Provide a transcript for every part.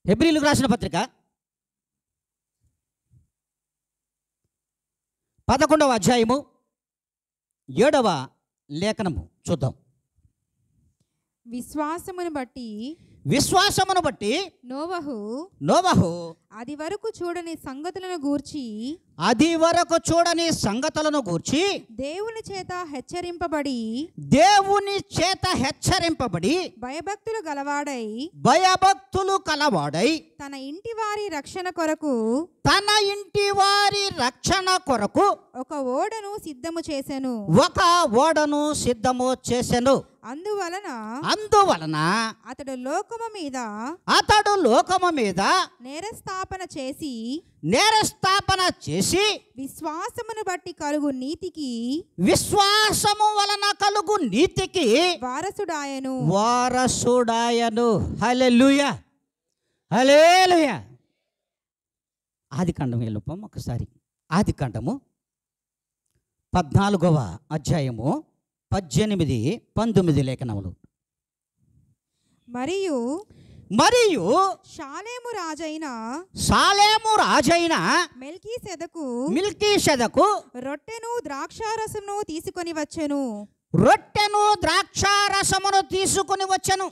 హెబ్రీయులకు రాసిన పత్రిక 11వ అధ్యాయము 7వ లేఖనము చూద్దాం. విశ్వాసమును బట్టి నోవహు అది వరకు చూడని సంగతులను గూర్చి దేవుని చేత హెచ్చరింపబడి భయభక్తులు కలవాడై తన ఇంటి వారి రక్షణ కొరకు ఒక ఓడను సిద్ధము చేసెను. అందువలన అతడు లోకము మీద నేరస్థాపన చేసి విశ్వాసము వలన కలుగు నీతికి వారసుడాయను. హల్లెలూయా, హల్లెలూయా. ఆదికాండం వెళ్ళిపోం ఒకసారి. ఆదికాండము 14వ అధ్యాయము 18, 19 లేఖనములు. మరియు షాలేము రాజైన మెల్కీసెదకు రొట్టెను ద్రాక్షారసమును తీసుకొని వచ్చెను.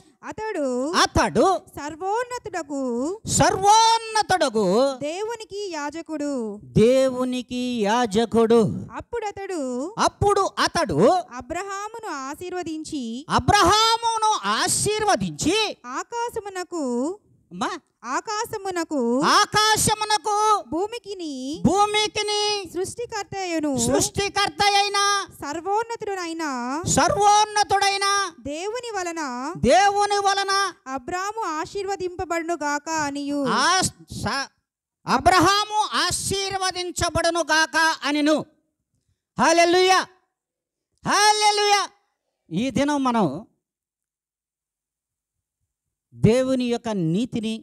అతడు సర్వోన్నతుడగు దేవునికి యాజకుడు. అప్పుడు అతడు అబ్రహామును ఆశీర్వదించి ఆకాశమునకు భూమికిని సృష్టికర్తయైన సర్వోన్నతుడైన దేవుని వలన అబ్రాహాము ఆశీర్వదించబడును గాక అనిను. హల్లెలూయా, హల్లెలూయా. ఈ దినం మనం దేవుని యొక్క నీతిని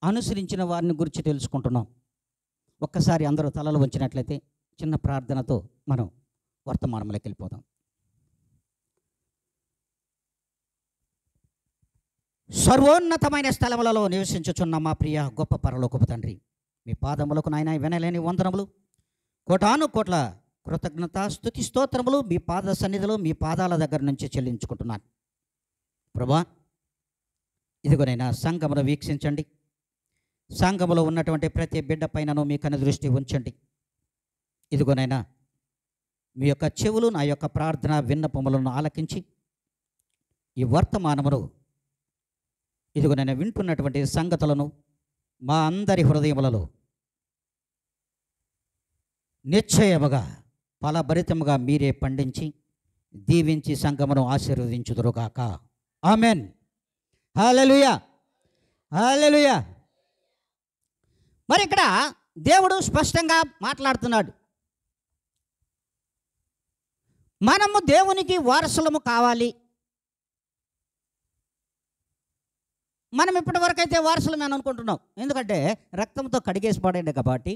అనుసరించిన వారిని గురించి తెలుసుకుంటున్నాం. ఒక్కసారి అందరూ తలలు వంచినట్లయితే చిన్న ప్రార్థనతో మనం వర్తమానంలోకి వెళ్ళిపోదాం. సర్వోన్నతమైన స్థలములలో నివసించుచున్న మా ప్రియ గొప్ప పరలోకపు తండ్రి, మీ పాదములకు నాయన వినలేని వందనములు, కోటాను కోట్ల కృతజ్ఞత స్తుతి స్తోత్రములు మీ పాద సన్నిధిలో మీ పాదాల దగ్గర నుంచి చెల్లించుకుంటున్నాను. ప్రభా, ఇదిగోనైనా సంఘమును వీక్షించండి. సంఘములో ఉన్నటువంటి ప్రతి బిడ్డ పైనను మీ కను దృష్టి ఉంచండి. ఇదిగోనైనా మీ యొక్క చెవులు నా యొక్క ప్రార్థన విన్నపములను ఆలకించి ఈ వర్తమానమును ఇదిగోనైనా వింటున్నటువంటి సంగతులను మా అందరి హృదయములలో నిశ్చయముగా ఫలభరితముగా మీరే పండించి దీవించి సంఘమును ఆశీర్వదించుదురుగాక. ఆమెన్. హల్లెలూయా, హల్లెలూయా. మరి ఇక్కడ దేవుడు స్పష్టంగా మాట్లాడుతున్నాడు. మనము దేవునికి వారసులము కావాలి. మనం ఇప్పటివరకైతే వారసులమే అని అనుకుంటున్నాం. ఎందుకంటే రక్తంతో కడిగేసిపడాడు కాబట్టి,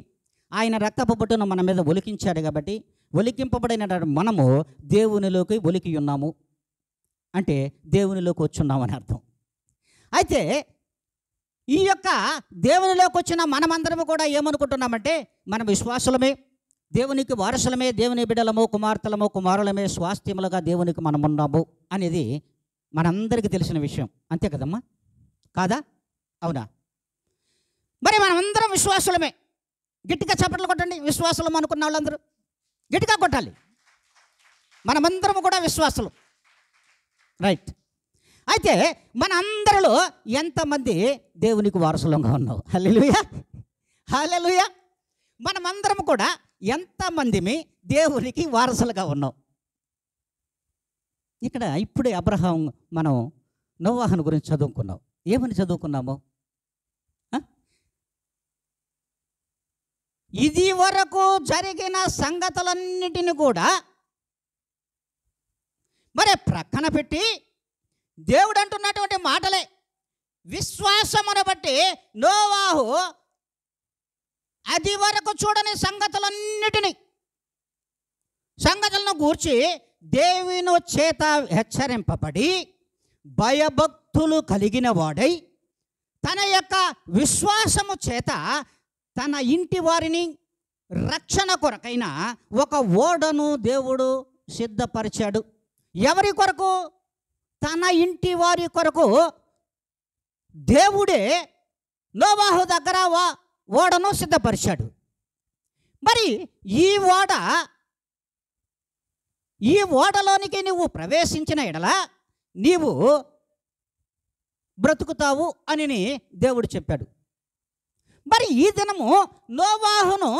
ఆయన రక్తపు బొట్టును మన మీద ఒలికించాడు కాబట్టి, ఒలికింపబడిన మనము దేవునిలోకి ఒలికి ఉన్నాము అంటే దేవునిలోకి వచ్చున్నామని అర్థం. అయితే ఈ యొక్క దేవునిలోకి వచ్చిన మనమందరము కూడా ఏమనుకుంటున్నామంటే మనం విశ్వాసులమే, దేవునికి వారసులమే, దేవుని బిడ్డలము, కుమార్తెలము, కుమారులమే, స్వాస్థ్యములుగా దేవునికి మనం ఉన్నాము అనేది మనందరికీ తెలిసిన విషయం. అంతే కదమ్మా, కాదా? అవునా? మరి మనమందరం విశ్వాసులమే. గట్టిగా చప్పట్లు కొట్టండి. విశ్వాసులం అనుకున్న వాళ్ళందరూ గట్టిగా కొట్టాలి. మనమందరము కూడా విశ్వాసులు, రైట్? అయితే మన అందరిలో ఎంతమంది దేవునికి వారసులంగా ఉన్నావు? హల్లెలూయా, హల్లెలూయా. మనమందరం కూడా ఎంతమందిమి దేవునికి వారసులుగా ఉన్నాం? ఇక్కడ ఇప్పుడే అబ్రహాం మనం నోవాహును గురించి చదువుకున్నాం. ఏమని చదువుకున్నాము? ఇది వరకు జరిగిన సంగతులన్నిటిని కూడా మరి ప్రక్కన పెట్టి దేవుడు అంటున్నటువంటి మాటలే. విశ్వాసమును బట్టి నోవాహు అది వరకు చూడని సంగతులను గూర్చి దేవుని చేత హెచ్చరింపబడి భయభక్తులు కలిగిన వాడై తన యొక్క విశ్వాసము చేత తన ఇంటి వారిని రక్షణ కొరకైన ఒక ఓడను దేవుడు సిద్ధపరిచాడు. ఎవరి కొరకు? తన ఇంటి వారి కొరకు దేవుడే నోవాహు దగ్గర ఓడను సిద్ధపరిచాడు. మరి ఈ ఓడలోనికి నువ్వు ప్రవేశించిన ఎడల నీవు బ్రతుకుతావు అని దేవుడు చెప్పాడు. మరి ఈ దినము నోవాహును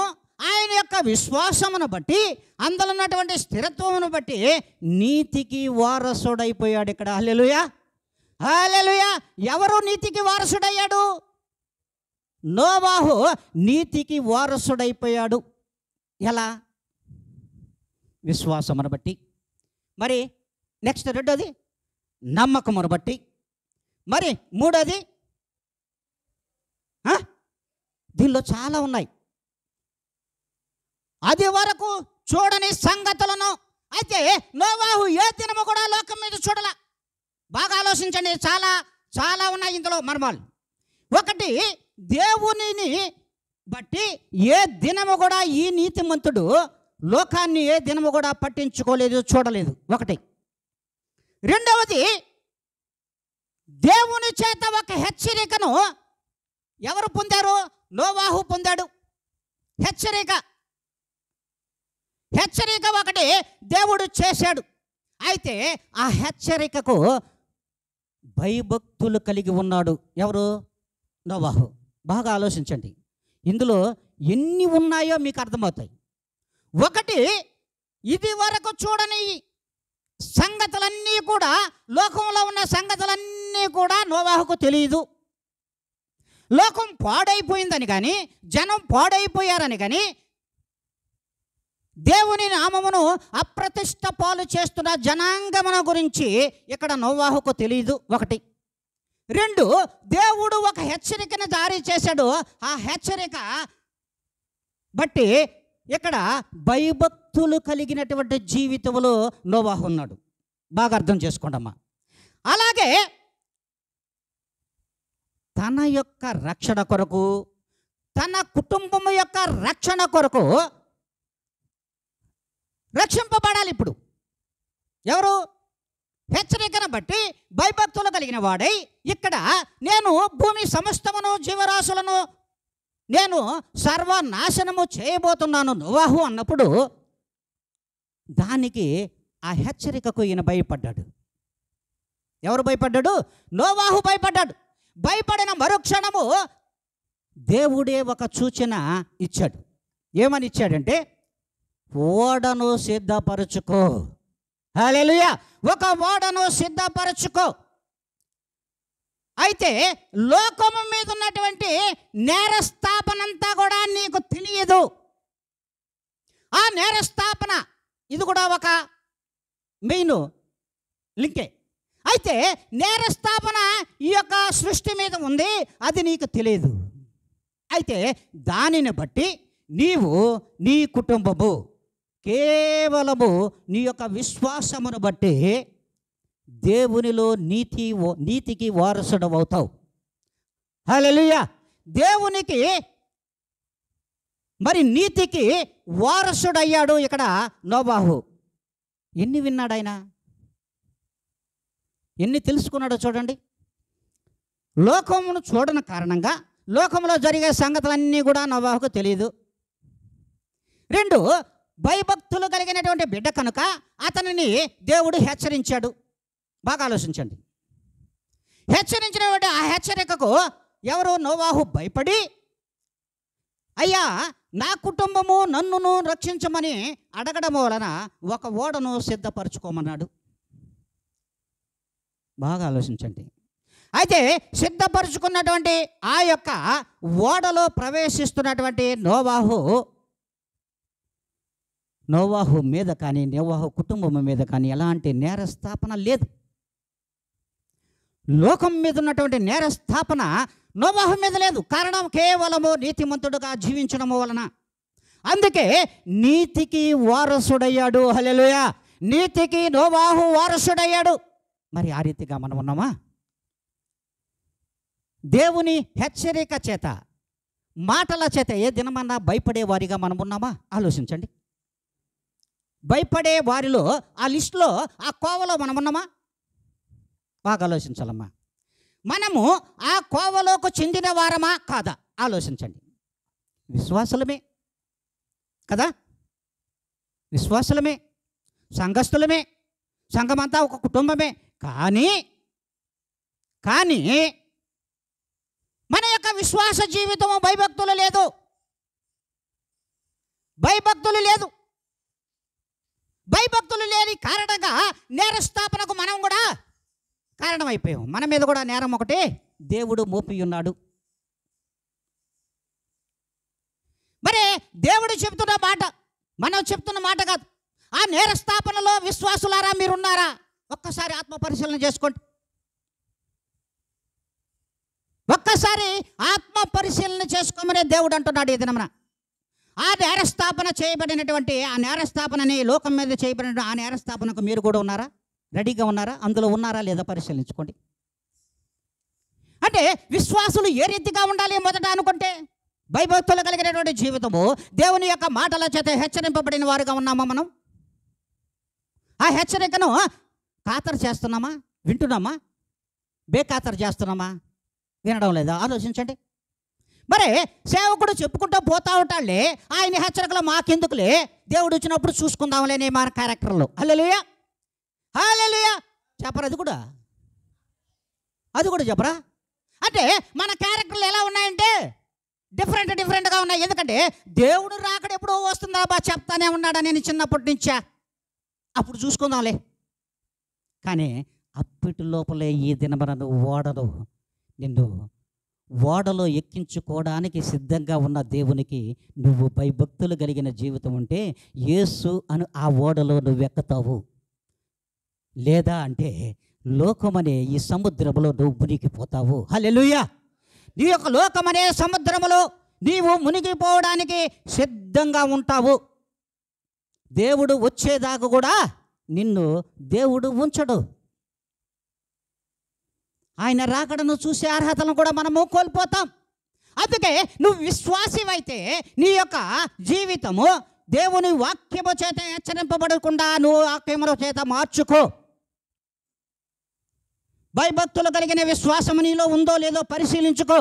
ఆయన యొక్క విశ్వాసమును బట్టి, అందులో ఉన్నటువంటి స్థిరత్వమును బట్టి నీతికి వారసుడైపోయాడు. ఇక్కడ హల్లెలూయా, హల్లెలూయా. ఎవరు నీతికి వారసుడయ్యాడు? నోవాహు నీతికి వారసుడైపోయాడు. ఎలా? విశ్వాసమును బట్టి. మరి నెక్స్ట్ రెండోది నమ్మకమును బట్టి. మరి మూడోది దీనిలో చాలా ఉన్నాయి. అది వరకు చూడని సంగతులను అయితే నోవాహు ఏ దినము కూడా లోకం మీద చూడాల. బాగా ఆలోచించండి, చాలా చాలా ఉన్నాయి ఇందులో మర్మాలు. ఒకటి, దేవునిని బట్టి ఏ దినము కూడా ఈ నీతిమంతుడు లోకాన్ని ఏ దినము కూడా పట్టించుకోలేదు, చూడలేదు. ఒకటి. రెండవది, దేవుని చేత ఒక హెచ్చరికను ఎవరు పొందారు? నోవాహు పొందాడు. హెచ్చరిక ఒకటి దేవుడు చేశాడు. అయితే ఆ హెచ్చరికకు భయభక్తులు కలిగి ఉన్నాడు. ఎవరు? నోవాహు. బాగా ఆలోచించండి, ఇందులో ఎన్ని ఉన్నాయో మీకు అర్థమవుతాయి. ఒకటి, ఇది వరకు చూడని సంగతులన్నీ కూడా, లోకంలో ఉన్న సంగతులన్నీ కూడా నోవాహుకు తెలియదు. లోకం పాడైపోయిందని కానీ, జనం పాడైపోయారని కానీ, దేవుని నామమును అప్రతిష్ట పాలు చేస్తున్న జనాంగమున గురించి ఇక్కడ నోవాహుకు తెలియదు. ఒకటి. రెండు, దేవుడు ఒక హెచ్చరికను జారీ చేశాడు. ఆ హెచ్చరిక బట్టి ఇక్కడ భయభక్తులు కలిగినటువంటి జీవితంలో నోవాహు ఉన్నాడు. బాగా అర్థం చేసుకోండమ్మా. అలాగే తన యొక్క రక్షణ కొరకు, తన కుటుంబం యొక్క రక్షణ కొరకు రక్షింపబడాలి. ఇప్పుడు ఎవరు? హెచ్చరికను బట్టి భయభక్తులు కలిగిన వాడై, ఇక్కడ నేను భూమి సమస్తమును జీవరాశులను నేను సర్వనాశనము చేయబోతున్నాను నోవాహు అన్నప్పుడు దానికి ఆ హెచ్చరికకు ఈయన భయపడ్డాడు. ఎవరు భయపడ్డాడు? నోవాహు భయపడ్డాడు. భయపడిన మరుక్షణము దేవుడే ఒక సూచన ఇచ్చాడు. ఏమని ఇచ్చాడంటే, ఓడను సిద్ధపరచుకో. హల్లెలూయా. ఒక ఓడను సిద్ధపరచుకో. అయితే లోకము మీద ఉన్నటువంటి నేరస్థాపనంతా కూడా నీకు తెలియదు. ఆ నేరస్థాపన ఇది కూడా ఒక మెయిన్ లింకే. అయితే నేరస్థాపన ఈ యొక్క సృష్టి మీద ఉంది, అది నీకు తెలియదు. అయితే దానిని బట్టి నీవు, నీ కుటుంబము కేవలము నీ యొక్క విశ్వాసమును బట్టి దేవునిలో నీతికి వారసుడవుతావు. హల్లెలూయా. దేవునికి మరి నీతికి వారసుడయ్యాడు ఇక్కడ నోవాహు. ఎన్ని విన్నాడు ఆయన, ఎన్ని తెలుసుకున్నాడో చూడండి. లోకమును చూడని కారణంగా లోకంలో జరిగే సంగతులన్నీ కూడా నోవాహుకు తెలియదు. రెండు, భయభక్తులు కలిగినటువంటి బిడ్డ కనుక అతనిని దేవుడు హెచ్చరించాడు. బాగా ఆలోచించండి. హెచ్చరించినటువంటి ఆ హెచ్చరికకు ఎవరు? నోవాహు భయపడి, అయ్యా నా కుటుంబము నన్నును రక్షించమని అడగడం వలన ఒక ఓడను సిద్ధపరచుకోమన్నాడు. బాగా ఆలోచించండి. అయితే సిద్ధపరచుకున్నటువంటి ఆ యొక్క ఓడలో ప్రవేశిస్తున్నటువంటి నోవాహు మీద కానీ, నోవాహు కుటుంబం మీద కానీ ఎలాంటి నేరస్థాపన లేదు. లోకం మీద ఉన్నటువంటి నేరస్థాపన నోవాహు మీద లేదు. కారణం కేవలము నీతిమంతుడుగా జీవించడం వలన. అందుకే నీతికి వారసుడయ్యాడు. హల్లెలూయా. నీతికి నోవాహు వారసుడయ్యాడు. మరి ఆ రీతిగా మనం ఉన్నామా? దేవుని హెచ్చరిక చేత, మాటల చేత ఏ దినమన్నా భయపడే వారిగా మనం ఉన్నామా? ఆలోచించండి. భయపడే వారిలో ఆ లిస్టులో, ఆ కోవలో మనం ఉన్నామా? బాగా ఆలోచించాలమ్మా. మనము ఆ కోవలోకి చెందిన వారమా కాదా? ఆలోచించండి. విశ్వాసులమే కదా, విశ్వాసులమే, సంఘస్థులమే, సంఘమంతా ఒక కుటుంబమే. కానీ మన యొక్క విశ్వాస జీవితము భయభక్తులు లేదు, భయభక్తులు లేదు. భయభక్తులు లేని కారణంగా నేరస్థాపనకు మనం కూడా కారణమైపోయాం. మన మీద కూడా నేరం ఒకటి దేవుడు మోపి ఉన్నాడు. మరి దేవుడు చెప్తున్న మాట మనం చెప్తున్న మాట కాదు. ఆ నేరస్థాపనలో విశ్వాసులారా మీరున్నారా? ఒక్కసారి ఆత్మ పరిశీలన చేసుకోండి. ఒక్కసారి ఆత్మ పరిశీలన చేసుకోమనే దేవుడు అంటున్నాడు ఈ దినమున. ఆ నేరస్థాపన చేయబడినటువంటి, ఆ నేరస్థాపనని లోకం మీద చేయబడిన ఆ నేరస్థాపనకు మీరు కూడా ఉన్నారా? రెడీగా ఉన్నారా? అందులో ఉన్నారా లేదా పరిశీలించుకోండి. అంటే విశ్వాసులు ఏ రీతిగా ఉండాలి మొదట అనుకుంటే, భయభక్తులు కలిగినటువంటి జీవితము, దేవుని యొక్క మాటల చేత హెచ్చరింపబడిన వారుగా ఉన్నామా మనం? ఆ హెచ్చరికను ఖాతరు చేస్తున్నామా? వింటున్నామా? బేఖాతరు చేస్తున్నామా? వినడం లేదా? ఆలోచించండి. మరి సేవకుడు చెప్పుకుంటూ పోతా ఉంటాడులే, ఆయన హెచ్చరికలు మాకెందుకులే, దేవుడు వచ్చినప్పుడు చూసుకుందాంలేనే మన క్యారెక్టర్లో. హల్లెలూయా, హల్లెలూయా చెప్పరా? అది కూడా చెప్పరా? అంటే మన క్యారెక్టర్లు ఎలా ఉన్నాయంటే డిఫరెంట్గా ఉన్నాయి. ఎందుకంటే దేవుడు రాకడ ఎప్పుడో వస్తుందా బా చెప్తానే ఉన్నాడా నేను చిన్నప్పటి నుంచా, అప్పుడు చూసుకుందాంలే. కానీ అప్పటి లోపలే ఈ దినమన నిన్ను ఓడలో ఎక్కించుకోవడానికి సిద్ధంగా ఉన్న దేవునికి నువ్వు భయభక్తులు కలిగిన జీవితం ఉంటే యేసు అని ఆ ఓడలో నువ్వు ఎక్కుతావు. లేదా అంటే లోకమనే ఈ సముద్రంలో నువ్వు మునిగిపోతావు. హల్లెలూయా. నీ యొక్క లోకమనే సముద్రములో నీవు మునిగిపోవడానికి సిద్ధంగా ఉంటావు. దేవుడు వచ్చేదాకా కూడా నిన్ను దేవుడు ఉంచడు. ఆయన రాకడను చూసే అర్హతను కూడా మనము కోల్పోతాం. అందుకే నువ్వు విశ్వాసివైతే నీ యొక్క జీవితము దేవుని వాక్యము చేత హెచ్చరింపబడకుండా నువ్వు వాక్యముల చేత మార్చుకో. భయభక్తులు కలిగిన విశ్వాసము నీలో ఉందో లేదో పరిశీలించుకో.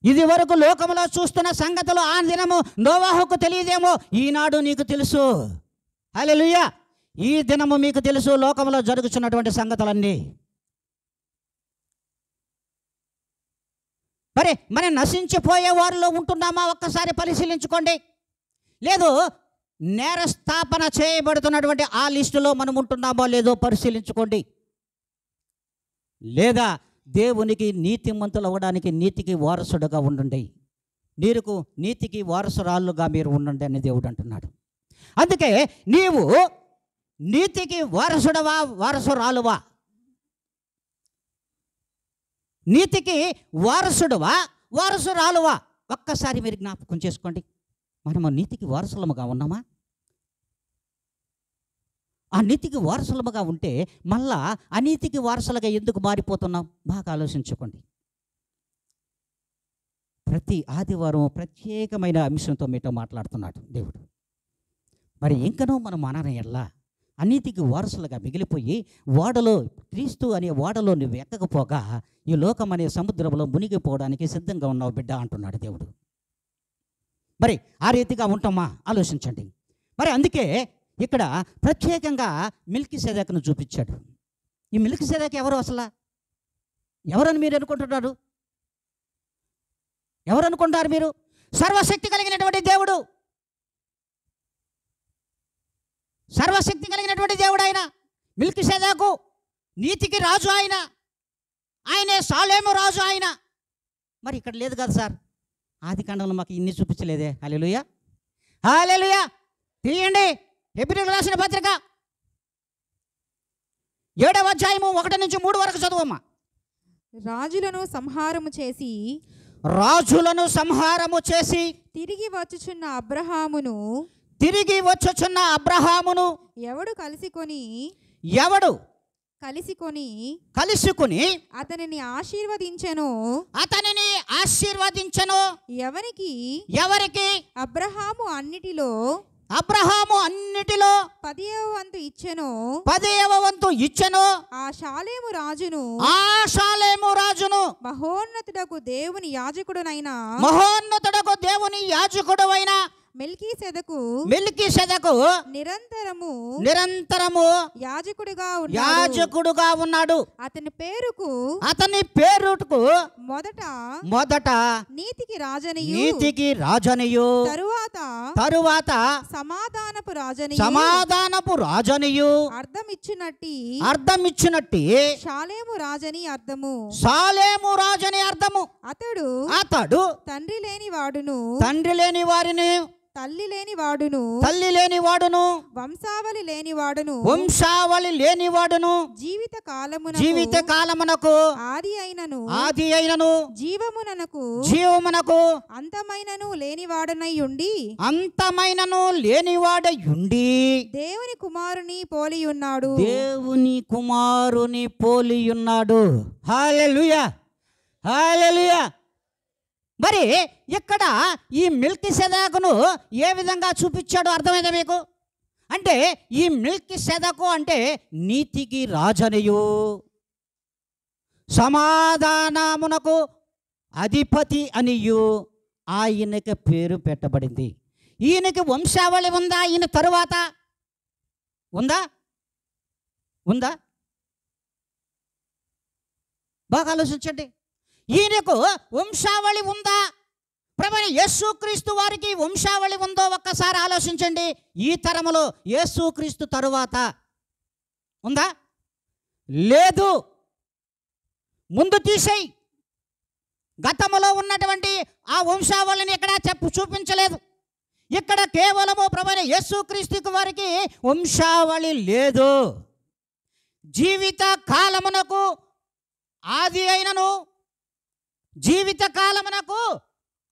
ఇది వరకు లోకంలో చూస్తున్న సంగతులు ఆ దినము నోవాహుకు తెలియదేమో, ఈనాడు నీకు తెలుసు. హల్లెలూయా. ఈ దినము మీకు తెలుసు లోకంలో జరుగుతున్నటువంటి సంగతులన్నీ. మరి నశించిపోయే వారిలో ఉంటున్నామా? ఒక్కసారి పరిశీలించుకోండి. లేదు నేరస్థాపన చేయబడుతున్నటువంటి ఆ లిస్టులో మనం ఉంటున్నామో లేదో పరిశీలించుకోండి. లేదా దేవునికి నీతిమంతులు అవ్వడానికి నీతికి వారసుడుగా ఉండండి, నీతికి వారసురాళ్ళుగా మీరు ఉండండి అని దేవుడు అంటున్నాడు. అందుకే నీవు నీతికి వారసుడవా, వారసురాలువా? నీతికి వారసుడువా, వారసురాలువా? ఒక్కసారి మీరు జ్ఞాపకం చేసుకోండి. మనము నీతికి వారసులముగా ఉన్నామా? ఆ నీతికి వారసులముగా ఉంటే మళ్ళా అనీతికి వారసులుగా ఎందుకు మారిపోతున్నాం? బాగా ఆలోచించుకోండి. ప్రతి ఆదివారం ప్రత్యేకమైన అంశంతో మీతో మాట్లాడుతున్నాడు దేవుడు. మరి ఇంకనూ మనం అనని ఎల్లా అనీతికి వారసులుగా మిగిలిపోయి ఓడలో, క్రీస్తు అనే ఓడలో నువ్వు ఎక్కకపోగా ఈ లోకం అనే సముద్రంలో మునిగిపోవడానికి సిద్ధంగా ఉన్నావు బిడ్డ అంటున్నాడు దేవుడు. మరి ఆ రీతిగా ఉంటామా? ఆలోచించండి. మరి అందుకే ఇక్కడ ప్రత్యేకంగా మెల్కీసెదెకును చూపించాడు. ఈ మెల్కీసెదెకు ఎవరు? అసలు ఎవరని మీరు అనుకుంటున్నారు? ఎవరు అనుకుంటారు మీరు? సర్వశక్తి కలిగినటువంటి దేవుడు, సర్వశక్తి కలిగినటువంటి దేవుడు ఆయన. మెల్కీసెదెకు నీతికి రాజు ఆయనే సాలేము రాజు ఆయన. మరి ఇక్కడ లేదు కదా సార్, ఆది కాండంలో మాకు ఇన్ని చూపించలేదే. హల్లెలూయా, హల్లెలూయా. తీయండి హెబ్రీయులకు రాసిన పత్రిక 7వ అధ్యాయము 1 నుంచి 3 వరకు చదువమ్మా. రాజులను సంహారము చేసి తిరిగి వచ్చుచున్న అబ్రహామును ఎవడు కలుసుకొని అతనిని ఆశీర్వదించెను. ఎవరికి? అబ్రహాము అన్నిటిలో 10వ వంతు ఇచ్చెను. ఆ షాలేము రాజును మహోన్నతుడకు దేవుని యాజకుడువైన మెల్కీసెదకు నిరంతరము యాజకుడుగా ఉన్నాడు. అతని పేరుకు మొదట నీతికి రాజనియు తరువాత సమాధానపు రాజనియు అర్థమిచ్చినట్టి షాలేము రాజని అర్థము. అతడు తండ్రి లేని వారిని తల్లి లేని వాడును వంశావళి లేనివాడును జీవిత కాలమునకు ఆది అయినను జీవమునకు అంతమైనను లేనివాడనయుండి దేవుని కుమారుని పోలియున్నాడు. హల్లెలూయా, హల్లెలూయా. మరి ఇక్కడ ఈ మెల్కీసెదకును ఏ విధంగా చూపించాడో అర్థమైందా మీకు? అంటే ఈ మెల్కీసెదకు అంటే నీతికి రాజనియు సమాధానమునకు అధిపతి అనియు ఆయనకి పేరు పెట్టబడింది. ఈయనకి వంశావళి ఉందా? ఈయన తరువాత ఉందా? బాగా ఆలోచించండి. ఈయనకు వంశావళి ఉందా? ప్రభువైన యేసుక్రీస్తు వారికి వంశావళి ఉందో ఒక్కసారి ఆలోచించండి. ఈ తరములో యేసుక్రీస్తు తరువాత ఉందా? లేదు. ముందు తీసేయి. గతములో ఉన్నటువంటి ఆ వంశావళిని ఇక్కడ చూపించలేదు. ఇక్కడ కేవలము ప్రభువైన యేసుక్రీస్తు వారికి వంశావళి లేదు. జీవిత కాలమునకు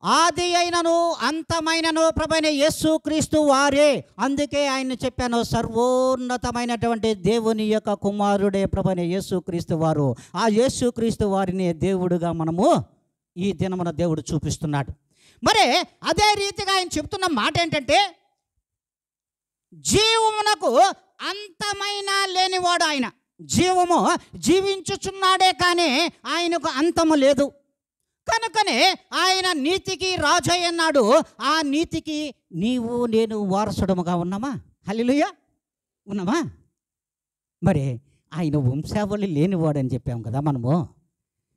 ఆది అయినను అంతమైనను ప్రభువైన యేసుక్రీస్తు వారే. అందుకే ఆయన చెప్పాను, సర్వోన్నతమైనటువంటి దేవుని యొక్క కుమారుడే ప్రభువైన యేసుక్రీస్తు వారు. ఆ యేసుక్రీస్తు వారిని దేవుడుగా మనము ఈ దినమున దేవుడు చూపిస్తున్నాడు. మరి అదే రీతిగా ఆయన చెప్తున్న మాట ఏంటంటే, జీవమునకు అంతమైన లేనివాడు ఆయన. జీవము జీవించుచున్నాడే కానీ ఆయనకు అంతము లేదు. కనుకనే ఆయన నీతికి రాజు అన్నాడు. ఆ నీతికి నీవు నేను వారసుడముగా ఉన్నామా? హల్లెలూయా, ఉన్నామా? మరి ఆయన వంశావళి లేనివాడు అని చెప్పాము కదా మనము.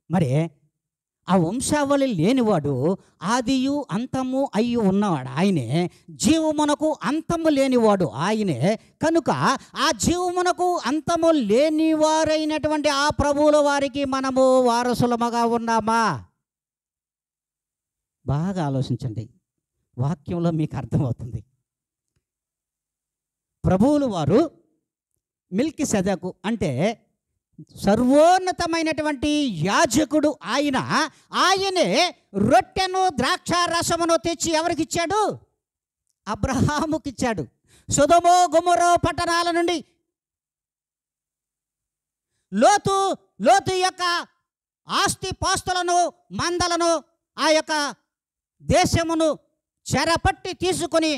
మరి ఆ వంశావళి లేనివాడు ఆదియు అంతము అయ్యి ఉన్నవాడు ఆయనే. జీవమునకు అంతము లేనివాడు ఆయనే. కనుక ఆ జీవమునకు అంతము లేనివారైనటువంటి ఆ ప్రభువుల వారికి మనము వారసులముగా ఉన్నామా? బాగా ఆలోచించండి. వాక్యంలో మీకు అర్థమవుతుంది. ప్రభువులు వారు మెల్కీసెదకు అంటే సర్వోన్నతమైనటువంటి యాజకుడు ఆయన. ఆయనే రొట్టెను ద్రాక్ష రసమును తెచ్చి ఎవరికి ఇచ్చాడు? అబ్రహాముకి ఇచ్చాడు. సొదొమ గొమొర్ర పట్టణాల నుండి లోతు యొక్క ఆస్తి పాస్తులను మందలను ఆ యొక్క దేశమును చెరపట్టి తీసుకొని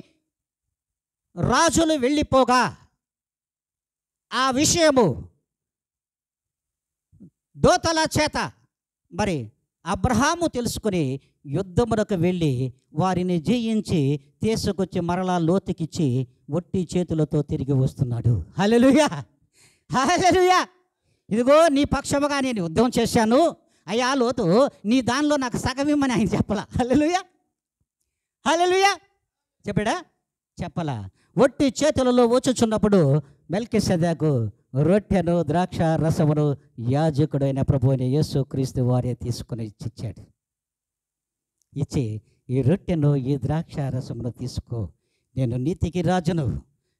రాజులు వెళ్ళిపోగా ఆ విషయము దోతల చేత మరి అబ్రహాము తెలుసుకుని యుద్ధమునకు వెళ్ళి వారిని జయించి తీసుకొచ్చి మరలా లోతుకిచ్చి ఒట్టి చేతులతో తిరిగి వస్తున్నాడు. హల్లెలూయా, హల్లెలూయా. ఇదిగో నీ పక్షముగా నేను యుద్ధం చేశాను అయ్యా లోతు, నీ దానిలో నాకు సగమిమ్మని ఆయన చెప్పలా. హల్లెలూయా, హల్లెలూయా. చెప్పలా. ఒట్టి చేతులలో వచ్చుచున్నప్పుడు మెల్కీసెదకు రొట్టెను ద్రాక్ష రసమును యాజకుడైన ప్రభువైన యేసుక్రీస్తు వారే తీసుకుని ఇచ్చాడు. ఇచ్చి ఈ రొట్టెను ఈ ద్రాక్ష రసమును తీసుకో, నేను నీతికి రాజును,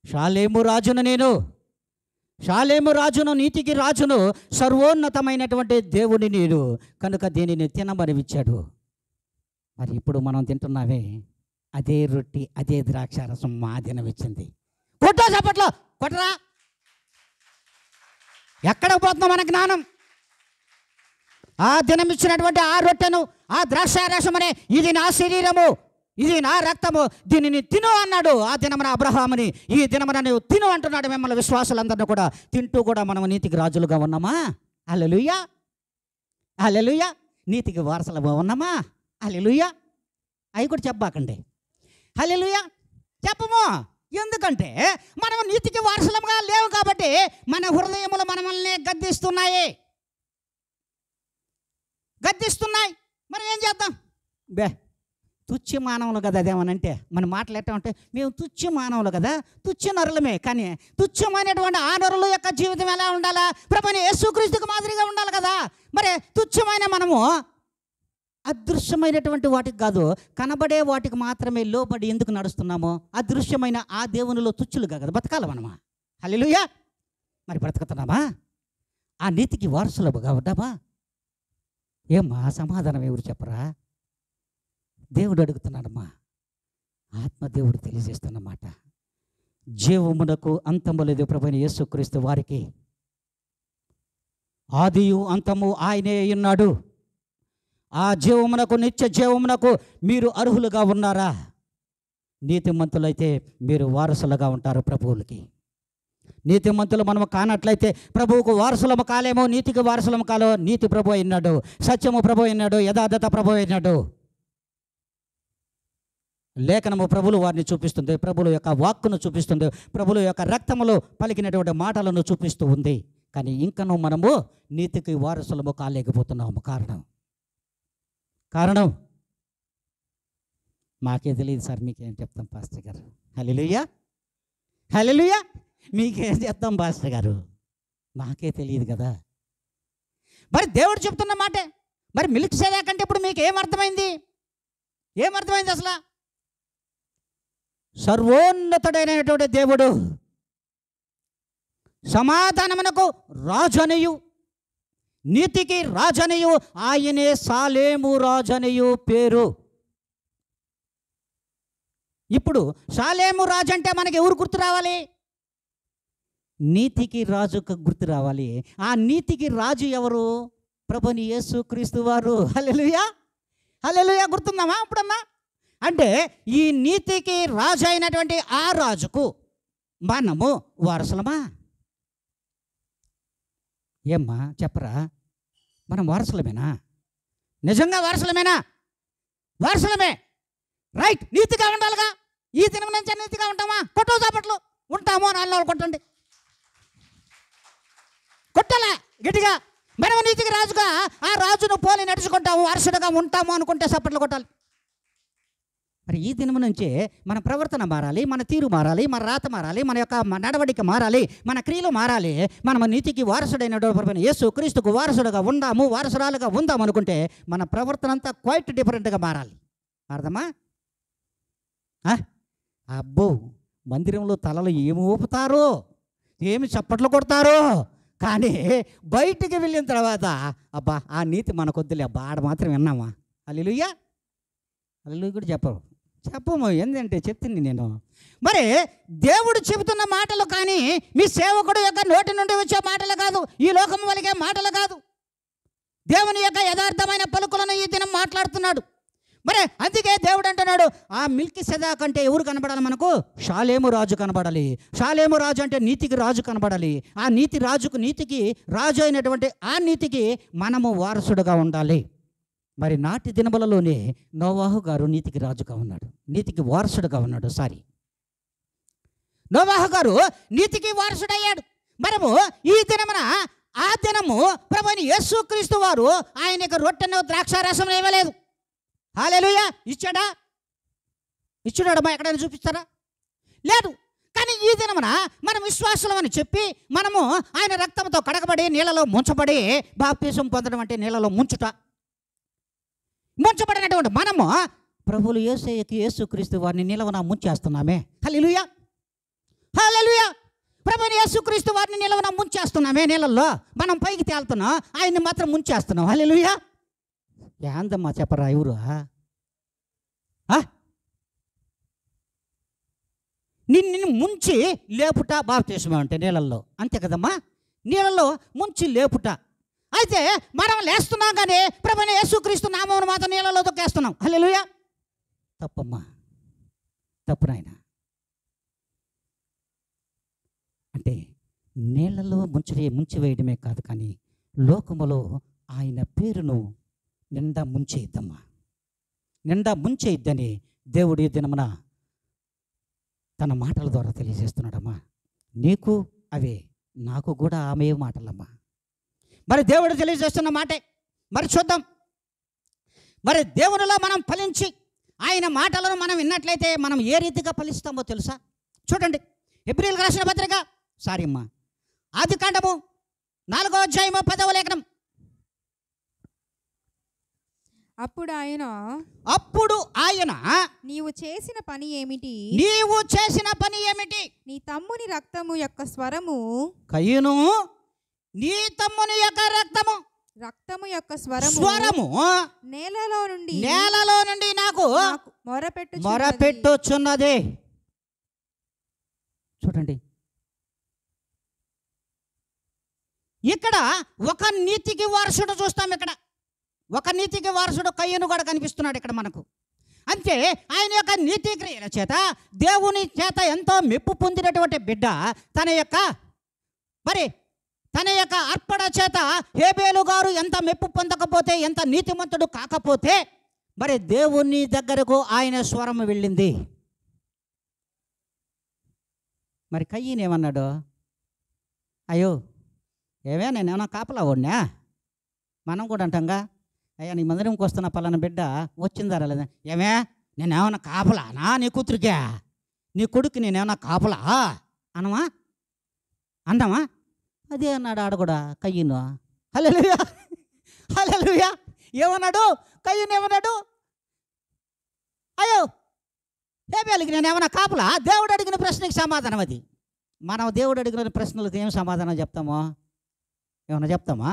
షాలేము రాజును, నీతికి రాజును, సర్వోన్నతమైనటువంటి దేవుని నేను, కనుక దీనిని తినమని ఇచ్చాడు. మరి ఇప్పుడు మనం తింటున్నామే అదే రొట్టి అదే ద్రాక్ష రసం మా దినం ఇచ్చింది. కొట్టా చప్పట్లో కొట్టరా. ఎక్కడ పోతుందో మన జ్ఞానం? ఆ దినం ఇచ్చినటువంటి ఆ రొట్టెను, ఆ ద్రాక్షారసం అనే ఇది నా శరీరము, ఇది నా రక్తము, దీనిని తిను అన్నాడు ఆ దినమున అబ్రహాముని. ఈ దినమున నువ్వు తిను అంటున్నాడు మిమ్మల్ని విశ్వాసులందరినీ కూడా. తింటూ కూడా మనం నీతికి రాజులుగా ఉన్నామా? హల్లెలూయా, హల్లెలూయా. నీతికి వారసులుగా ఉన్నామా? హల్లెలూయా. అవి కూడా చెప్పబాకండి. హల్లెలూయా చెప్పము. ఎందుకంటే మనం నీతికి వారసులుగా లేవు కాబట్టి మన హృదయములు మనల్ని గద్దిస్తున్నాయి. మనం ఏం చేద్దాం? తుచ్చ మానవులు కదా. అదేమనంటే మన మాటలు ఎట్లా ఉంటే, మేము తుచ్చ మానవులు కదా, తుచ్చ నరులమే. కానీ తుచ్చమైనటువంటి ఆ నరుల యొక్క జీవితం ఎలా ఉండాలా? ప్రభువైన యేసుక్రీస్తుకు మాదిరిగా ఉండాలి కదా. మరి తుచ్చమైన మనము అదృశ్యమైనటువంటి వాటికి కాదు, కనబడే వాటికి మాత్రమే లోబడి ఎందుకు నడుస్తున్నామో? అదృశ్యమైన ఆ దేవునిలో తుచ్చులుగా కదా బతకాలి మనమా? హల్లెలూయా. మరి బ్రతుకుతున్నామా? ఆ నీతికి వారసులుగా ఉంటామా? ఏమ్మా సమాధానం ఎవరు చెప్పరా? దేవుడు అడుగుతున్నాడమ్మా. ఆత్మదేవుడు తెలియజేస్తున్నమాట. జీవమునకు అంతము లేదు ప్రభువైన యేసుక్రీస్తు వారికి. ఆదియు అంతము ఆయనే ఉన్నాడు. ఆ జీవమునకు, నిత్య జీవమునకు మీరు అర్హులుగా ఉన్నారా? నీతిమంతులైతే మీరు వారసులుగా ఉంటారు ప్రభువులకి. నీతిమంతులు మనము కానట్లయితే ప్రభువుకు వారసులము కాలేమో, నీతికి వారసులము కాలో. నీతి ప్రభు అయినాడు, సత్యము ప్రభు అయినాడు, యథార్థత ప్రభు అయినాడు. లేఖనము ప్రభులు వారిని చూపిస్తుంది, ప్రభుల యొక్క వాక్కును చూపిస్తుంది, ప్రభుల యొక్క రక్తములో పలికినటువంటి మాటలను చూపిస్తూ ఉంది. కానీ ఇంకనూ మనము నీతికి వారసులము కాలేకపోతున్నాము. కారణం మాకే తెలియదు సార్. మీకేం చెప్తాం పాస్టర్ గారు? హల్లెలూయా, హల్లెలూయా. మీకేం చెప్తాం పాస్టర్ గారు? మాకే తెలియదు కదా. మరి దేవుడు చెప్తున్న మాటే. మరి మెల్కీసెదెకు కంటే ఇప్పుడు మీకు ఏమర్థమైంది? అసలు సర్వోన్నతుడైనటువంటి దేవుడు, సమాధానమునకు రాజనియు, నీతికి రాజనియు, ఆయనే సాలేము రాజనియు పేరు. ఇప్పుడు సాలేము రాజు అంటే మనకి ఎవరు గుర్తు రావాలి? నీతికి రాజుకు గుర్తు రావాలి. ఆ నీతికి రాజు ఎవరు? ప్రభువైన యేసుక్రీస్తు వారు. హల్లెలూయా, హల్లెలూయా. గుర్తుందామా ఇప్పుడమ్మా? అంటే ఈ నీతికి రాజు అయినటువంటి ఆ రాజుకు మనము వారసులమా? ఏమ్మా చెప్పరా? మనం వారసులమేనా? నిజంగా వారసులమేనా? వారసులమే. రైట్. నీతిగా ఉండాలిగా. ఈ దినం నుంచి నీతిగా ఉంటామా? కొట్టు చాపట్లు. ఉంటామో అని అన్న కొట్టండి. కొట్టాలా గట్టిగా. మనం నీతికి రాజుగా ఆ రాజును పోలి నడుచుకుంటాము, వారసుడుగా ఉంటాము అనుకుంటే చప్పట్లు కొట్టాలి. మరి ఈ దినం నుంచే మన ప్రవర్తన మారాలి, మన తీరు మారాలి, మన రాత మారాలి, మన యొక్క నడవడిక మారాలి, మన క్రియలు మారాలి. మనం నీతికి వారసుడైన యేసుక్రీస్తుకు వారసుడుగా ఉందాము, వారసురాలుగా ఉందాము అనుకుంటే మన ప్రవర్తన అంతా క్వైట్ డిఫరెంట్గా మారాలి. అర్థమా? అబ్బో, మందిరంలో తలలు ఏమి ఊపుతారో, ఏమి చప్పట్లు కొడతారో, కానీ బయటికి వెళ్ళిన తర్వాత అబ్బా ఆ నీతి మనకొద్దులే అబ్బా, ఆడ మాత్రం విన్నామా? హల్లెలూయా, హల్లెలూయా కూడా చెప్పము. ఏంటంటే చెప్తుంది నేను. మరి దేవుడు చెబుతున్న మాటలు కానీ మీ సేవకుడు యొక్క నోటి నుండి వచ్చే మాటలు కాదు, ఈ లోకం వలిగే మాటలు కాదు. దేవుని యొక్క యథార్థమైన పలుకులను ఈ దినం మాట్లాడుతున్నాడు. మరి అందుకే దేవుడు అంటున్నాడు, ఆ మెల్కీసెదెకు కంటే ఎవరు కనబడాలి మనకు? షాలేము రాజు కనబడాలి. షాలేము రాజు అంటే నీతికి రాజు కనబడాలి. ఆ నీతి రాజుకు, నీతికి రాజు అయినటువంటి ఆ నీతికి మనము వారసుడుగా ఉండాలి. మరి నాటి దినములలోనే నోవాహు గారు నీతికి రాజుగా ఉన్నాడు, నీతికి వారసుడుగా ఉన్నాడు. నోవాహు గారు నీతికి వారసుడయ్యాడు. మనము ఈ దినమున ఆ దినము ప్రభువైన యేసుక్రీస్తు వారు ఆయనకు రొట్టెను ద్రాక్షారసం ఇవ్వలేదు. హల్లెలూయా. ఇచ్చాడమ్మా? ఎక్కడైనా చూపిస్తారా? లేదు. కానీ ఈ దినమున మనం విశ్వాసులమని చెప్పి మనము ఆయన రక్తంతో కడగబడి నీళ్ళలో ముంచబడి బాప్తిసం పొందడం అంటే నీళ్ళలో ముంచబడినటువంటి మనము ప్రభువులు యేసుక్రీస్తు వారిని నిలవన ముంచేస్తున్నామే. హల్లెలూయా, హల్లెలూయా. ప్రభువైన యేసుక్రీస్తు వారిని నిలవన ముంచేస్తున్నామే. నీళ్ళల్లో మనం పైకి తేలుతున్నాం, ఆయన్ని మాత్రం ముంచేస్తున్నాం. హల్లెలూయా. ఏందమ్మా చెప్పరా ఎవరు? నిన్ను ముంచి లేపుట బాప్తిసం అంటే నీళ్ళల్లో, అంతే కదమ్మా. నీళ్ళలో ముంచి లేపుట. అయితే మనం లేస్తున్నాం కానీ ప్రభువైన యేసుక్రీస్తు నామమును మాత్రం నీళ్ళలో తొక్కేస్తున్నాం. హల్లెలూయా. తప్పమ్మా, తప్పు నాయన. అంటే నీళ్ళలో ముంచివేయడమే కాదు, కానీ లోకములో ఆయన పేరును నిండా ముంచేయిద్దమ్మా, నిండా ముంచేయిద్దని దేవుడి దినమున తన మాటల ద్వారా తెలియజేస్తున్నాడమ్మా. నీకు అవే, నాకు కూడా ఆమె మాటలమ్మా. మరి దేవుడు తెలియజేస్తున్న మాటే మరి చూద్దాం. మరి దేవునిలో మనం ఫలించి ఆయన మాటలను మనం విన్నట్లయితే మనం ఏ రీతిగా ఫలిస్తామో తెలుసా? చూడండి, హెబ్రీయులకు రాసిన పత్రిక ఆదికాండము 4వ అధ్యాయము 10వ లేఖనం. అప్పుడు ఆయన నీవు చేసిన పని ఏమిటి? నీ తమ్ముని రక్తము యొక్క స్వరము, కయ్యూను నీ తమ్ముని యొక్క రక్తము యొక్క స్వరము నేలలో నుండి నాకు మొరపెట్టుచున్నదే. చూడండి, ఇక్కడ ఒక నీతికి వారసుడు చూస్తాం. ఇక్కడ ఒక నీతికి వారసుడు కయ్యూను కూడా కనిపిస్తున్నాడు ఇక్కడ మనకు. అంటే ఆయన యొక్క నీతి క్రియల చేత దేవుని చేత ఎంతో మెప్పు పొందినటువంటి బిడ్డ తన యొక్క అర్పణ చేత హేబేలు గారు ఎంత మెప్పు పొందకపోతే, ఎంత నీతిమంతుడు కాకపోతే, మరి దేవుని దగ్గరకు ఆయన స్వరం వెళ్ళింది. మరి కయ్యూను ఏమన్నాడు? అయ్యో ఏమే, నేనేమన్నా కాపలా ఓడినా? మనం కూడా అంటాంగా, అయ్యా నీ మందిరంకి వస్తున్న పలానా బిడ్డ వచ్చిందా రాలేదా? ఏమే, నేనేమన్నా కాపలానా నీ కూతురికే, నీ కొడుకు నేనేమన్నా కాపలా అనమా? అందామా? అదే అన్నాడు ఆడ కూడా కయ్యూను. హల్లెలూయా, హల్లెలూయా. ఏమన్నాడు కయ్యూను? ఏమన్నాడు? అయ్యో హేబేలుకి నేనేమన్నా కాపలా? దేవుడు అడిగిన ప్రశ్నకి సమాధానం అది. మనం దేవుడు అడిగిన ప్రశ్నలకు ఏం సమాధానం చెప్తామో? ఏమన్నా చెప్తామా?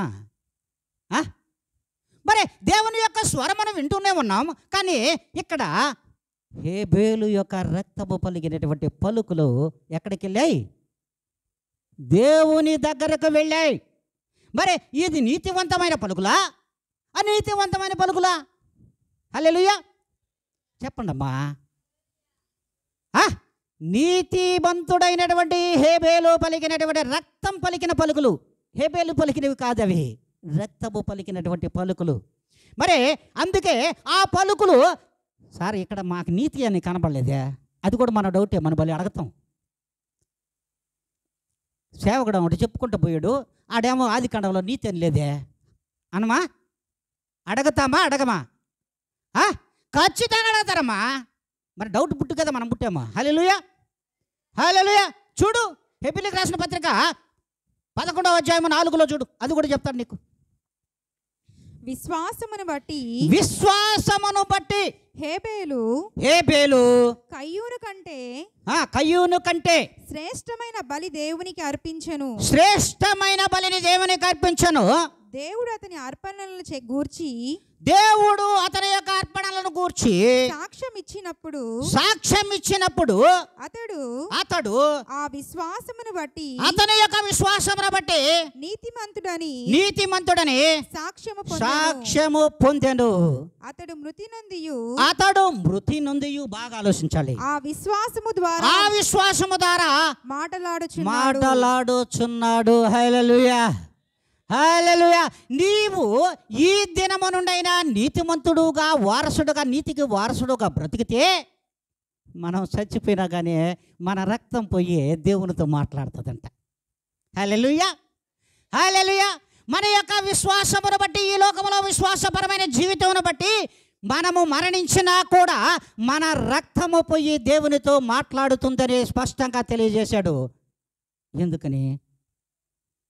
మరి దేవుని యొక్క స్వరం మనం వింటూనే ఉన్నాం, కానీ ఇక్కడ హేబేలు యొక్క రక్తము పలికినటువంటి పలుకులు ఎక్కడికి వెళ్ళాయి? దేవుని దగ్గరకు వెళ్ళాయి. మరి ఇది నీతివంతమైన పలుకులా, అనీతివంతమైన పలుకులా? హల్లెలూయా చెప్పండి అమ్మా. నీతివంతుడైనటువంటి హేబేలు పలికినటువంటి రక్తం పలికిన పలుకులు, హేబేలు పలికినవి కాదు, అవి రక్తము పలికినటువంటి పలుకులు. మరి అందుకే ఆ పలుకులు, సార్ ఇక్కడ మాకు నీతి అని కనపడలేదే, అది కూడా మన డౌటే, మన బలి అడగతాం. సేవకుడు ఒకటి చెప్పుకుంటూ పోయాడు, ఆడేమో ఆదికాండంలో నీతి అని లేదే అనమా? అడగతామా? అడగమా? ఖచ్చితంగా అడగతారమ్మా. మరి డౌట్ పుట్టు కదా మనం పుట్టామా? హల్లెలూయా, హల్లెలూయా. చూడు, హెబ్రీయులకు రాసిన పత్రిక 11వ అధ్యాయము 4లో చూడు, అది కూడా చెప్తాడు నీకు. విశ్వాసమును బట్టి హేబేలు కయ్యూను కంటే శ్రేష్టమైన బలి దేవునికి అర్పించెను. శ్రేష్టమైన బలిని దేవునికి అర్పించెను. దేవుడు అతని అర్పణలను గూర్చి యొక్క అర్పణలను గూర్చి సాక్ష్యం ఇచ్చినప్పుడు అతడు ఆ విశ్వాసమును బట్టి, అతని యొక్క విశ్వాసమును బట్టి నీతిమంతుడని సాక్ష్యము పొందెను. అతడు మృతి నొందియు బాగా ఆలోచించాలి. ఆ విశ్వాసము ద్వారా మాటలాడుచున్నాడు. హల్లెలూయా, హల్లెలూయా. నీవు ఈ దినము నుండైనా నీతిమంతుడుగా, వారసుడుగా, నీతికి వారసుడుగా బ్రతికితే, మనం చచ్చిపోయినా కానీ మన రక్తం పోయి దేవునితో మాట్లాడుతుందంట. హల్లెలూయా, హల్లెలూయా. మన యొక్క విశ్వాసమును బట్టి, ఈ లోకంలో విశ్వాసపరమైన జీవితమును బట్టి మనము మరణించినా కూడా మన రక్తము పోయి దేవునితో మాట్లాడుతుందని స్పష్టంగా తెలియజేశాడు. ఎందుకని?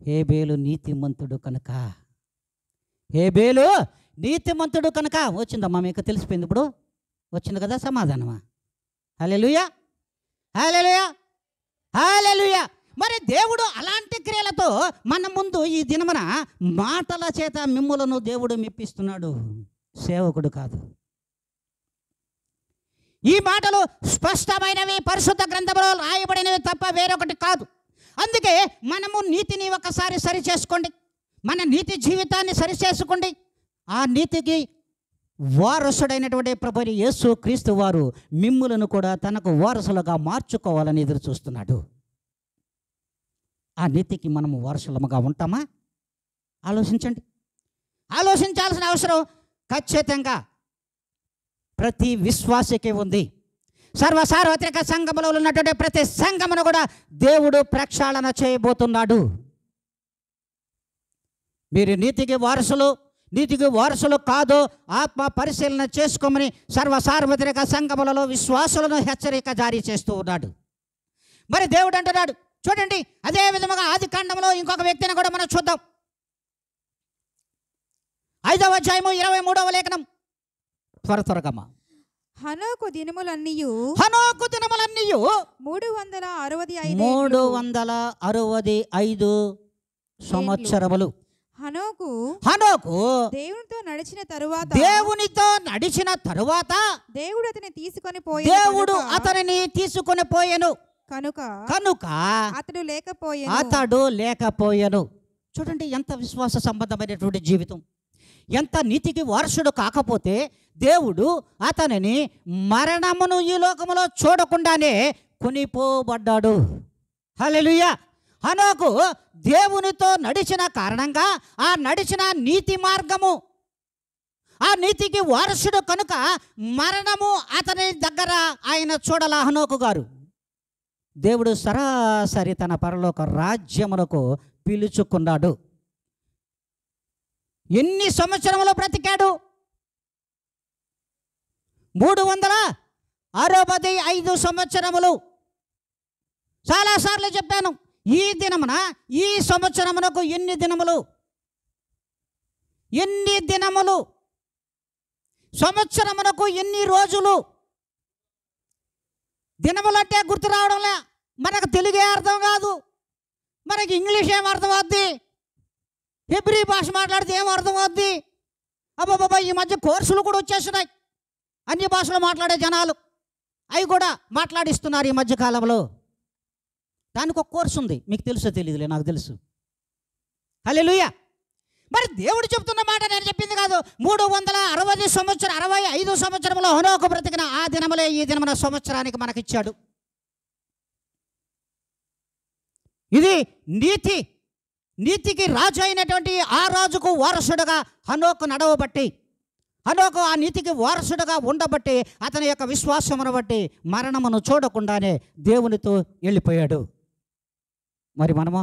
హేబేలు నీతిమంతుడు కనుక. వచ్చిందమ్మా, మీకు తెలిసిపోయింది ఇప్పుడు, వచ్చింది కదా సమాధానమా? హల్లెలూయా, హల్లెలూయా, హల్లెలూయా. మరి దేవుడు అలాంటి క్రియలతో మన ముందు ఈ దినమున మాటల చేత మిమ్ములను దేవుడు మెప్పిస్తున్నాడు, సేవకుడు కాదు. ఈ మాటలు స్పష్టమైనవి, పరిశుద్ధ గ్రంథంలో రాయబడినవి తప్ప వేరొకటి కాదు. అందుకే మనము నీతిని ఒకసారి సరి చేసుకోండి, మన నీతి జీవితాన్ని సరి చేసుకోండి. ఆ నీతికి వారసుడైనటువంటి ప్రభువైన యేసు క్రీస్తు వారు మిమ్ములను కూడా తనకు వారసులుగా మార్చుకోవాలని ఎదురు చూస్తున్నాడు. ఆ నీతికి మనము వారసులముగా ఉంటామా? ఆలోచించండి. ఆలోచించాల్సిన అవసరం ఖచ్చితంగా ప్రతి విశ్వాసికి ఉంది. సర్వసార్వత్రిక సంఘములో ఉన్నటువంటి ప్రతి సంఘమును కూడా దేవుడు ప్రక్షాళన చేయబోతున్నాడు. మీరు నీతికి వారసులు కాదో ఆత్మ పరిశీలన చేసుకోమని సర్వసార్వత్రిక సంఘములలో విశ్వాసులను హెచ్చరిక జారీ చేస్తూ ఉన్నాడు. మరి దేవుడు అంటున్నాడు చూడండి, అదే విధముగా ఆది కాండంలో ఇంకొక వ్యక్తిని కూడా మనం చూద్దాం. 5వ అధ్యాయము 23వ లేఖనం. త్వరగా హనోకు దినములన్నీయు 365 సంవత్సరములు. హనోకు దేవునితో నడిచిన తరువాత దేవుడు అతనిని తీసుకొని పోయెను కనుక అతడు లేకపోయెను. చూడండి ఎంత విశ్వాస సంబంధమైనటువంటి జీవితం. ఎంత నీతికి వారసుడు కాకపోతే దేవుడు అతనిని మరణమును ఈ లోకములో చూడకుండానే కొనిపోబడ్డాడు. హల్లెలూయా. హనోకు దేవునితో నడిచిన కారణంగా ఆ నడిచిన నీతి మార్గము, ఆ నీతికి వారసుడు కనుక మరణము అతని దగ్గర ఆయన చూడలా. హనోకు గారు దేవుడు సరాసరి తన పరలోక రాజ్యమునకు పిలుచుకున్నాడు. ఎన్ని సంవత్సరములు బ్రతికాడు? 365 సంవత్సరములు. చాలాసార్లు చెప్పాను, ఈ దినమున ఈ సంవత్సరమునకు ఎన్ని దినములు, సంవత్సరమునకు ఎన్ని రోజులు. దినములంటే గుర్తు రావడంలే, మనకు తెలుగే అర్థం కాదు, మనకి ఇంగ్లీష్ ఏం అర్థం అవుద్ది, హెబ్రీ భాష మాట్లాడితే ఏం అర్థం అవుద్ది. అబ్బాబాబా ఈ మధ్య కోర్సులు కూడా వచ్చేస్తున్నాయి, అన్ని భాషలు మాట్లాడే జనాలు అవి కూడా మాట్లాడిస్తున్నారు ఈ మధ్యకాలంలో. దానికి ఒక కోర్సు ఉంది, మీకు తెలుసో తెలియదులే, నాకు తెలుసు. హల్లెలూయా. మరి దేవుడు చెప్తున్న మాట నేను చెప్పింది కాదు. 365 సంవత్సరంలో హనోకు బ్రతికిన ఆ దినములే ఈ దినమున సంవత్సరానికి మనకిచ్చాడు. ఇది నీతికి రాజు అయినటువంటి ఆ రాజుకు వారసుడుగా హనోకు నడవబట్టి, హనోకు ఆ నీతికి వారసుడుగా ఉండబట్టి అతని యొక్క విశ్వాసమును బట్టి మరణమును చూడకుండానే దేవునితో వెళ్ళిపోయాడు. మరి మనమా?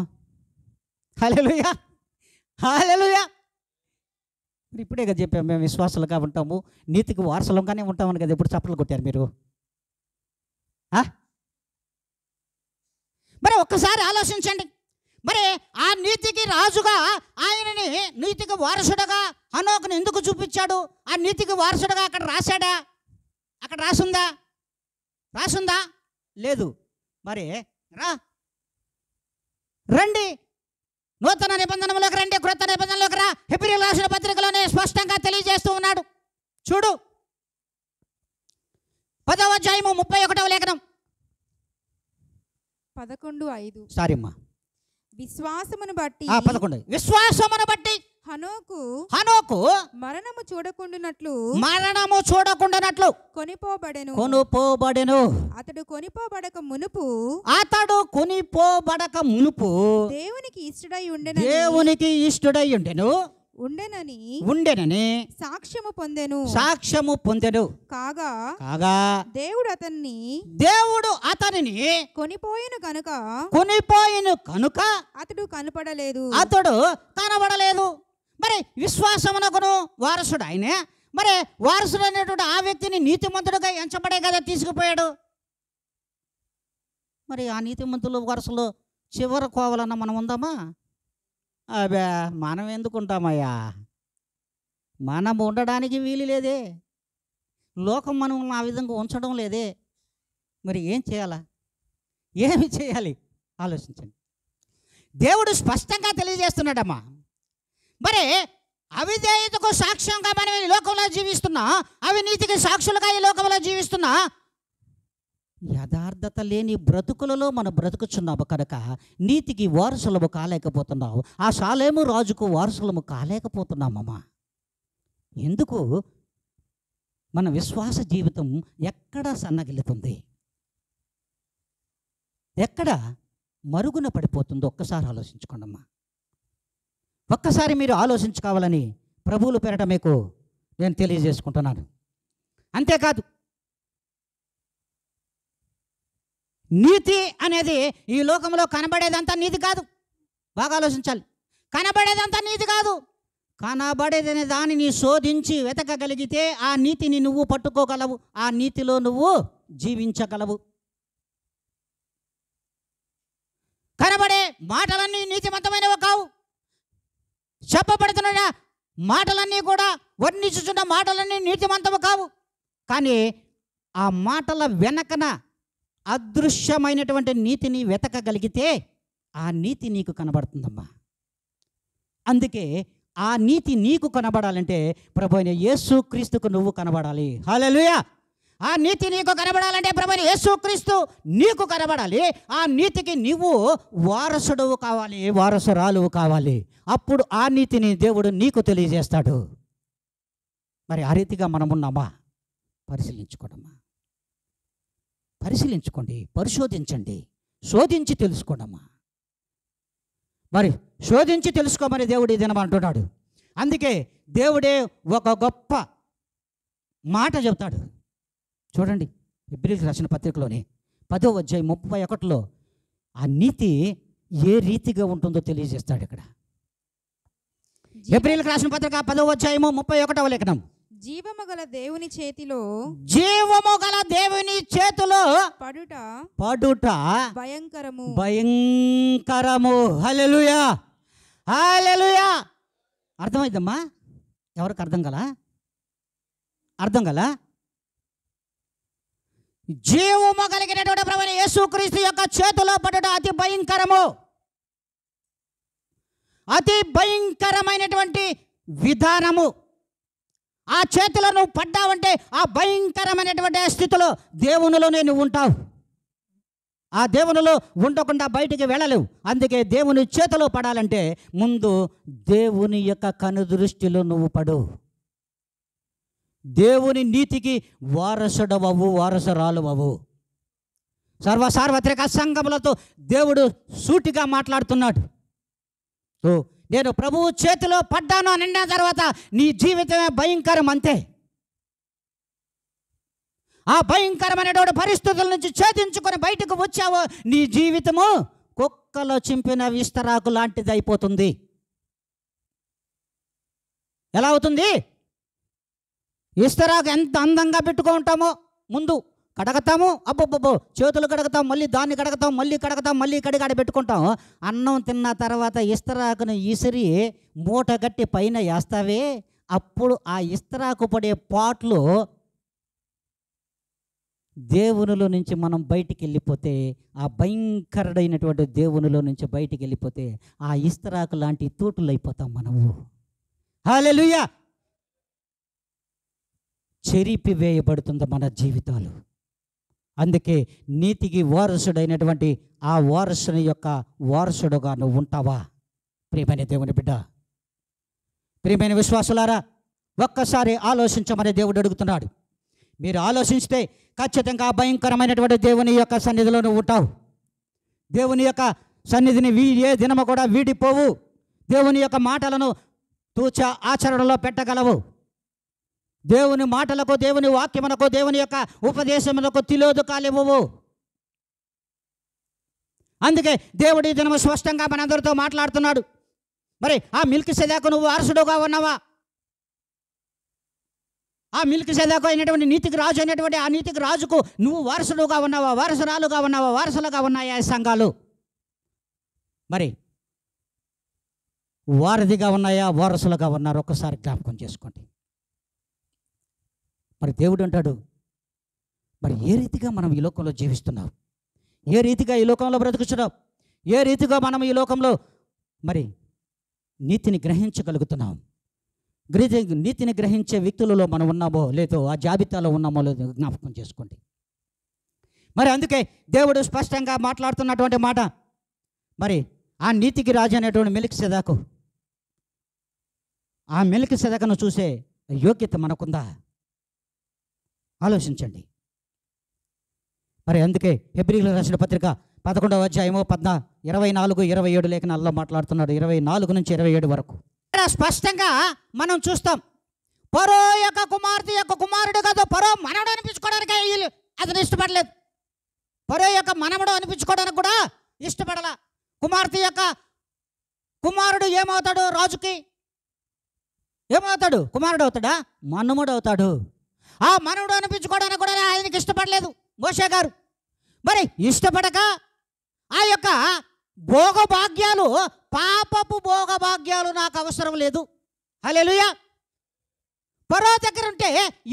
హల్లెలూయా, హల్లెలూయా. ఇప్పుడే కదా చెప్పాము, మేము విశ్వాసులుగా ఉంటాము, నీతికి వారసులంగానే ఉంటామని కదా. ఎప్పుడు చప్పట్లు కొట్టారు మీరు? మరి ఒక్కసారి ఆలోచించండి. మరి ఆ నీతికి రాజుగా ఆయనని నీతికి వారసుడుగా హనోకుని ఎందుకు చూపించాడు? ఆ నీతికి వారసుడుగా అక్కడ రాశాడా? అక్కడ రాసుందా? లేదు. మరి రండి, నూతన నిబంధనలోకి రండి, క్రొత్త నిబంధనలోకి రా. హెబ్రీయులకు రాసిన పత్రికలోనే స్పష్టంగా తెలియజేస్తూ ఉన్నాడు. చూడు 10వ అధ్యాయము 31వ లేఖనం. 11:5. సారీ అమ్మా, విశ్వాసమును బట్టి హనోకు మరణము చూడకుండానట్లు కొనిపోబడెను. అతడు కొనిపోబడక మునుపు దేవునికి ఇష్టడై ఉండెనని సాక్ష్యము పొందెను. కాగా దేవుడు అతనిని కొనిపోయిన కనుక అతడు కనబడలేదు. మరి విశ్వాసమునకును వారసుడు ఆయనే. మరి వారసుడు అనేటువంటి ఆ వ్యక్తిని నీతిమంతుడుగా ఎంచబడే కదా తీసుకుపోయాడు. మరి ఆ నీతిమంతుల వారసులో చివరి కోవాలన్నా మనం ఉందామా? అబ్బా, మనం ఎందుకు ఉంటామయ్యా? మనం ఉండడానికి వీలు లేదే, లోకం మనం ఆ విధంగా ఉంచడం లేదే. మరి ఏమి చేయాలి? ఆలోచించండి. దేవుడు స్పష్టంగా తెలియజేస్తున్నాడమ్మా. మరి అవిధేయతకు సాక్ష్యంగా మనం ఈ లోకంలో జీవిస్తున్నా, అవినీతికి సాక్షులుగా ఈ లోకంలో జీవిస్తున్నా యథార్థత లేని బ్రతుకులలో మనం బ్రతుకుచున్నాము కనుక నీతికి వారసులము కాలేకపోతున్నావు. ఆ షాలేము రాజుకు వారసులము కాలేకపోతున్నామమ్మా. ఎందుకు? మన విశ్వాస జీవితం ఎక్కడ సన్నగిల్లుతుంది, ఎక్కడ మరుగున పడిపోతుందో ఒక్కసారి ఆలోచించుకోండమ్మా. ఒక్కసారి మీరు ఆలోచించుకోవాలని ప్రభువుల పేరట మీకు నేను తెలియజేసుకుంటున్నాను. అంతేకాదు, నీతి అనేది ఈ లోకంలో కనబడేదంతా నీతి కాదు. బాగా ఆలోచించాలి. కనబడేదంతా నీతి కాదు. కనబడేదనే దానిని శోధించి వెతకగలిగితే ఆ నీతిని నువ్వు పట్టుకోగలవు, ఆ నీతిలో నువ్వు జీవించగలవు. కనబడే మాటలన్నీ నీతిమంతమైనవి కావు. చెప్పబడుతున్న మాటలన్నీ కూడా, వర్ణించుచున్న మాటలన్నీ నీతిమంతము కావు. కానీ ఆ మాటల వెనకన అదృశ్యమైనటువంటి నీతిని వెతకగలిగితే ఆ నీతి నీకు కనబడుతుందమ్మా. అందుకే ఆ నీతి నీకు కనబడాలంటే ప్రభు అయిన యేసుక్రీస్తుకు నువ్వు కనబడాలి. హల్లెలూయా. ఆ నీతి నీకు కనబడాలంటే ప్రభు అయిన యేసుక్రీస్తు నీకు కనబడాలి. ఆ నీతికి నీవు వారసుడువు కావాలి, వారసురాలువు కావాలి. అప్పుడు ఆ నీతిని దేవుడు నీకు తెలియజేస్తాడు. మరి ఆ రీతిగా మనమున్నామా? పరిశీలించుకోండమ్మా. పరిశీలించుకోండి, పరిశోధించండి, శోధించి తెలుసుకోండమ్మా. మరి శోధించి తెలుసుకోమని దేవుడు ఈ దినం అంటున్నాడు. అందుకే దేవుడే ఒక గొప్ప మాట చెబుతాడు. చూడండి, హెబ్రీయులకు రాసిన పత్రికలోని 10వ అధ్యాయం 31లో ఆ నీతి ఏ రీతిగా ఉంటుందో తెలియజేస్తాడు. ఇక్కడ హెబ్రీయులకు రాసిన పత్రిక 10వ అధ్యాయము 31వ లేఖనం. జీవము గల దేవుని చేతిలో, జీవము గల దేవుని చేతిలో పడుట పడుట భయంకరము, భయంకరము. హల్లెలూయా, హల్లెలూయా. అర్థమైందమ్మా? ఎవరికి అర్థం గలా? అర్థం గలా? జీవము కలిగినటువంటి ప్రభువైన యేసుక్రీస్తు యొక్క చేతిలో పడుట అతి భయంకరము. అతి భయంకరమైనటువంటి విధానము. ఆ చేతిలో నువ్వు పడ్డావంటే ఆ భయంకరమైనటువంటి స్థితిలో దేవునిలోనే నువ్వు ఉంటావు. ఆ దేవునిలో ఉండకుండా బయటికి వెళ్ళలేవు. అందుకే దేవుని చేతిలో పడాలంటే ముందు దేవుని యొక్క కనుదృష్టిలో నువ్వు పడు. దేవుని నీతికి వారసుడవవు, వారసురాలువవు. సర్వసార్వత్రిక సంఘములతో దేవుడు సూటిగా మాట్లాడుతున్నాడు. నేను ప్రభువు చేతిలో పడ్డాను అని అన్న తర్వాత నీ జీవితమే భయంకరం, అంతే. ఆ భయంకరమైనటువంటి పరిస్థితుల నుంచి ఛేదించుకొని బయటకు వచ్చావో నీ జీవితము కుక్కలో చింపిన విస్తరాకు లాంటిది అయిపోతుంది. ఎలా అవుతుంది? విస్తరాకు ఎంత అందంగా పెట్టుకుంటామో ముందు కడగతాము, అబ్బబ్బబ్బో చేతులు కడగతాం, మళ్ళీ దాన్ని కడగతాం, మళ్ళీ కడగతాం, మళ్ళీ కడిగాడ పెట్టుకుంటాం. అన్నం తిన్న తర్వాత ఇస్తరాకును ఇసిరి మూట గట్టి పైన వేస్తావే, అప్పుడు ఆ ఇస్తరాకు పడే పాట్లు దేవునిలో నుంచి మనం బయటికి వెళ్ళిపోతే, ఆ భయంకరుడైనటువంటి దేవునిలో నుంచి బయటికి వెళ్ళిపోతే ఆ ఇస్తరాకు లాంటి తూటులు అయిపోతాం మనము. హల్లెలూయా. చెరిపివేయబడుతుంది మన జీవితాలు. అందుకే నీతికి వారసుడైనటువంటి ఆ వారసుని యొక్క వారసుడుగా నువ్వు ఉంటావా? ప్రియమైన దేవుని బిడ్డ, ప్రియమైన విశ్వాసులారా, ఒక్కసారి ఆలోచించమని దేవుడు అడుగుతున్నాడు. మీరు ఆలోచిస్తే ఖచ్చితంగా భయంకరమైనటువంటి దేవుని యొక్క సన్నిధిలో నువ్వు ఉంటావు. దేవుని యొక్క సన్నిధిని ఏ దినము కూడా వీడిపోవు. దేవుని యొక్క మాటలను తూచా ఆచరణలో పెట్టగలవు. దేవుని మాటలకు, దేవుని వాక్యమునకు, దేవుని యొక్క ఉపదేశములకు తిలోదు కాలేవు. అందుకే దేవుడి దినము స్పష్టంగా మనందరితో మాట్లాడుతున్నాడు. మరి ఆ మెల్కీసెదెకు నువ్వు వారసుడుగా ఉన్నావా? ఆ మెల్కీసెదెకు అయినటువంటి నీతికి రాజు అయినటువంటి ఆ నీతికి రాజుకు నువ్వు వారసుడుగా ఉన్నావా? వారసురాలుగా ఉన్నావా? వారసులుగా ఉన్నాయా సంఘాలు? మరి వారధిగా ఉన్నాయా? వారసులుగా ఉన్నారు? ఒక్కసారి జ్ఞాపకం చేసుకోండి. మరి దేవుడు అంటాడు, మరి ఏ రీతిగా మనం ఈ లోకంలో జీవిస్తున్నాం, ఏ రీతిగా ఈ లోకంలో బ్రతుకుతున్నాం, ఏ రీతిగా మనం ఈ లోకంలో మరి నీతిని గ్రహించగలుగుతున్నాం, నీతిని గ్రహించే వ్యక్తులలో మనం ఉన్నామో లేదో, ఆ జాబితాలో ఉన్నామో లేదో జ్ఞాపకం చేసుకోండి. మరి అందుకే దేవుడు స్పష్టంగా మాట్లాడుతున్నటువంటి మాట, మరి ఆ నీతికి రాజు అనేటువంటి మెల్కీసెదెకు, ఆ మెల్కీసెదెకును చూసే యోగ్యత మనకుందా? ఆలోచించండి. మరి అందుకే హెబ్రీయులకు రాసిన పత్రిక 11వ అధ్యాయము 24, 27 లేఖనాల్లో మాట్లాడుతున్నాడు. 24 నుంచి 27 వరకు ఇక్కడ స్పష్టంగా మనం చూస్తాం. పరో యొక్క కుమార్తె యొక్క కుమారుడు కాదు, పరో మనవడు అనిపించుకోవడానికి వీళ్ళు అతను ఇష్టపడలేదు. పరో యొక్క మనవడు అనిపించుకోవడానికి కూడా ఇష్టపడాల. కుమార్తె యొక్క కుమారుడు ఏమవుతాడు? రాజుకి ఏమవుతాడు? కుమారుడు అవుతాడా? మనుమడు అవుతాడు. ఆ మనవడు అనిపించుకోవడానికి కూడా ఆయనకి ఇష్టపడలేదు మోషే గారు. మరి ఇష్టపడక ఆ యొక్క భోగభాగ్యాలు, పాపపు భోగభాగ్యాలు నాకు అవసరం లేదు. హల్లెలూయా. పరో దగ్గర ఉంటే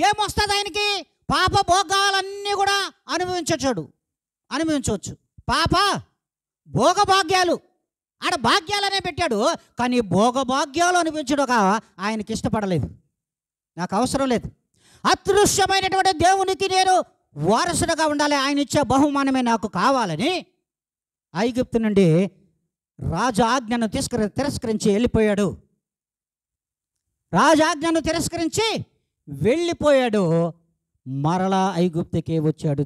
ఏమొస్తుంది ఆయనకి? పాప భోగాలన్నీ కూడా అనుభవించవచ్చు. పాప భోగభాగ్యాలు, ఆడ భాగ్యాలనే పెట్టాడు, కానీ భోగభాగ్యాలు అనిపించడం ఆయనకి ఇష్టపడలేదు. నాకు అవసరం లేదు. అదృశ్యమైనటువంటి దేవునికి నేను వారసుడుగా ఉండాలి, ఆయన ఇచ్చే బహుమానమే నాకు కావాలని ఐగుప్తు నుండి రాజు ఆజ్ఞను తిరస్కరించి వెళ్ళిపోయాడు. రాజాజ్ఞను తిరస్కరించి వెళ్ళిపోయాడు. మరలా ఐగుప్తుకే వచ్చాడు.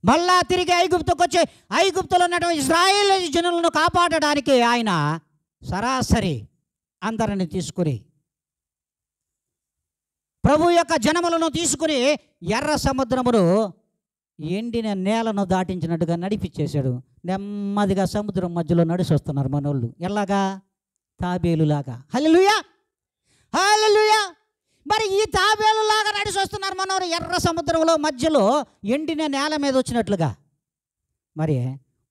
మళ్ళా తిరిగి ఐగుప్తుకు వచ్చి ఐగుప్తులో ఉన్నటువంటి ఇశ్రాయేల్ జనులను కాపాడడానికి ఆయన సరాసరి అందరిని తీసుకుని, ప్రభు యొక్క జనములను తీసుకుని ఎర్ర సముద్రమును ఎండిన నేలను దాటించినట్టుగా నడిపించేశాడు. నెమ్మదిగా సముద్రం మధ్యలో నడిచి వస్తున్నారు మనోళ్ళు. ఎలాగా? తాబేలులాగా. హల్లెలూయా, హల్లెలూయా. మరి ఈ తాబేలులాగా నడిచి వస్తున్నారు మనోరు ఎర్ర సముద్రంలో మధ్యలో ఎండిన నేల మీద వచ్చినట్లుగా. మరి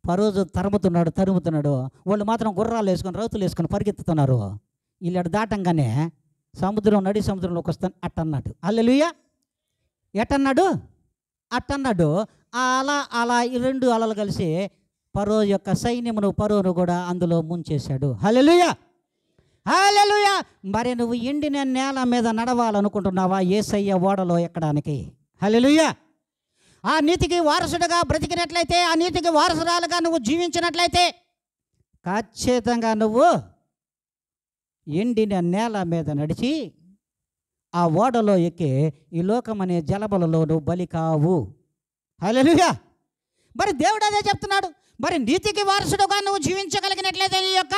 పరోజు తరుముతున్నాడు. వాళ్ళు మాత్రం గుర్రాలు వేసుకొని, రౌతులు వేసుకొని పరిగెత్తుతున్నారు. వీళ్ళు దాటంగానే నడి సముద్రంలోకి వస్తాను అట్టన్నాడు. హల్లెలూయా. ఎట్టన్నాడు? అట్టన్నాడు. అలా ఈ రెండు అలలు కలిసి పరో యొక్క సైన్యమును, పరోను కూడా అందులో ముంచేశాడు. హల్లెలూయా, హల్లెలూయా. మరి నువ్వు ఎండిన నేల మీద నడవాలనుకుంటున్నావా యేసయ్య ఓడలో ఎక్కడానికి? హల్లెలూయా. ఆ నీతికి వారసుడుగా బ్రతికినట్లయితే, ఆ నీతికి వారసురాలుగా నువ్వు జీవించినట్లయితే ఖచ్చితంగా నువ్వు ఎండిన నేల మీద నడిచి ఆ ఓడలో ఎక్కి ఈ లోకమనే జలబలలో నువ్వు బలి కావు. హల్లెలూయా. మరి దేవుడు అదే చెప్తున్నాడు. మరి నీతికి వారసుడుగా నువ్వు జీవించగలిగినట్లయితే నీ యొక్క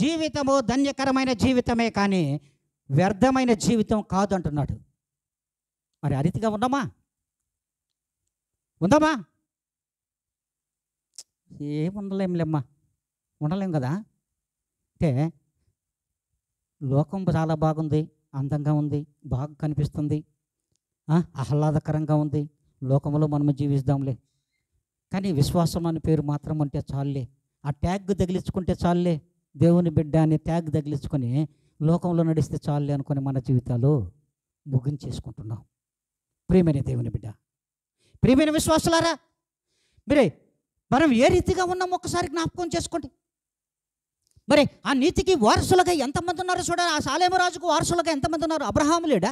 జీవితము ధన్యకరమైన జీవితమే, కానీ వ్యర్థమైన జీవితం కాదు అంటున్నాడు. మరి ఆ రీతిగా ఉందామా? ఏముండలేంలేమ్మా, ఉండలేం కదా. అంటే లోకం చాలా బాగుంది, అందంగా ఉంది, బాగా కనిపిస్తుంది, ఆహ్లాదకరంగా ఉంది. లోకంలో మనము జీవిస్తాంలే, కానీ విశ్వాసం అనే పేరు మాత్రం అంటే చాలులే, ఆ ట్యాగ్ తగిలించుకుంటే చాలులే, దేవుని బిడ్డ అనే ట్యాగ్ తగిలించుకొని లోకంలో నడిస్తే చాలులే అనుకుని మన జీవితాలు ముగించేసుకుంటున్నాం. ప్రియమైన దేవుని బిడ్డ, ప్రియమైన విశ్వాసులారా, మనం ఏ రీతిగా ఉన్నాం ఒక్కసారి జ్ఞాపకం చేసుకోండి. మరి ఆ నీతికి వారసులుగా ఎంతమంది ఉన్నారు చూడాలి. ఆ సాలేము రాజుకు వారసులుగా ఎంతమంది ఉన్నారు? అబ్రహాము లేడా?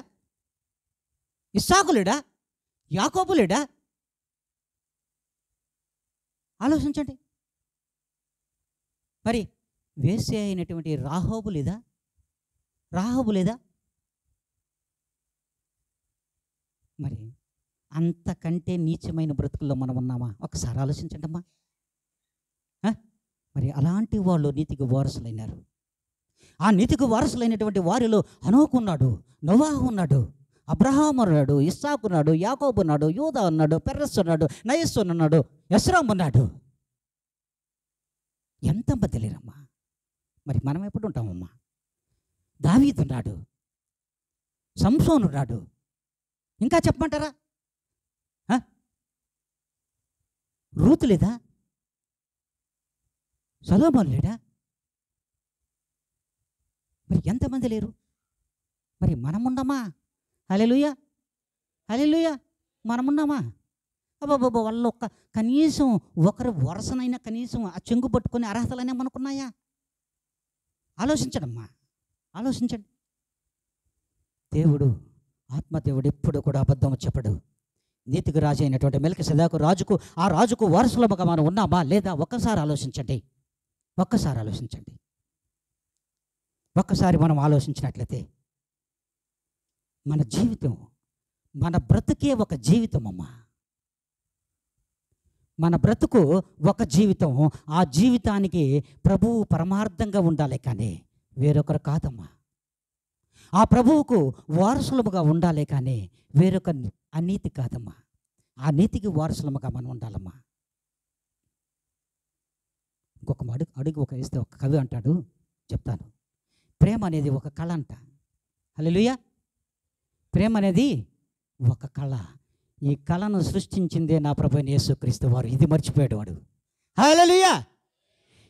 ఇస్సాకు లేడా? యాకోబు లేడా? ఆలోచించండి. మరి వేశ్య అయినటువంటి రాహోబు లేదా? మరి అంతకంటే నీచమైన బ్రతుకుల్లో మనం ఉన్నామా? ఒకసారి ఆలోచించండి అమ్మా. మరి అలాంటి వాళ్ళు నీతికి వారసులైనారు. ఆ నీతికి వారసులైనటువంటి వారిలో హనోకు ఉన్నాడు, నోవాహు ఉన్నాడు, అబ్రహాము ఉన్నాడు, ఇస్సాకు ఉన్నాడు, యాకోబు ఉన్నాడు, యూదా ఉన్నాడు, పెర్రస్ ఉన్నాడు, నయస్సోను ఉన్నాడు, యెస్రాము ఉన్నాడు. ఎంతమంది లేరమ్మా? మరి మనం ఎప్పుడు ఉంటామమ్మా? దావీదు ఉన్నాడు, సంసోను ఉన్నాడు, ఇంకా చెప్పమంటారా? రూతు లేదా? సొలొమోను లేడా? మరి ఎంతమంది లేరు? మరి మనమున్నామా? హల్లెలూయా, హల్లెలూయా. మనమున్నామా? అబ్బాబాబా, వాళ్ళు కనీసం ఒకరు వరుసనైనా కనీసం ఆ చెంగు పట్టుకునే అర్హతలైనా మనకున్నాయా? ఆలోచించడమ్మా, ఆలోచించండి. దేవుడు, ఆత్మదేవుడు ఎప్పుడు కూడా అబద్ధం చెప్పడు. నీతికి రాజు అయినటువంటి మెల్కీసెదెకు రాజుకు, ఆ రాజుకు వారసులముగా మనం ఉన్నామా లేదా? ఒక్కసారి ఆలోచించండి. ఒక్కసారి ఆలోచించండి. ఒక్కసారి మనం ఆలోచించినట్లయితే మన జీవితం, మన బ్రతుకే ఒక జీవితం అమ్మా. మన బ్రతుకు ఒక జీవితం. ఆ జీవితానికి ప్రభువు పరమార్థంగా ఉండాలి, కానీ వేరొకరు కాదమ్మా. ఆ ప్రభువుకు వారసులముగా ఉండాలి, కానీ వేరొక అనీతి కాదమ్మా. ఆ నీతికి వారసులముగా మనం ఉండాలమ్మా. ఇంకొక అడుగు ఒక వేస్తే ఒక కవి అంటాడు, చెప్తాను. ప్రేమ అనేది ఒక కళ అంట. హల్లెలూయా. ప్రేమ అనేది ఒక కళ. ఈ కళను సృష్టించిందే నా ప్రభువైన యేసుక్రీస్తు వారు. ఇది మర్చిపోయాడు వాడు. హల్లెలూయా.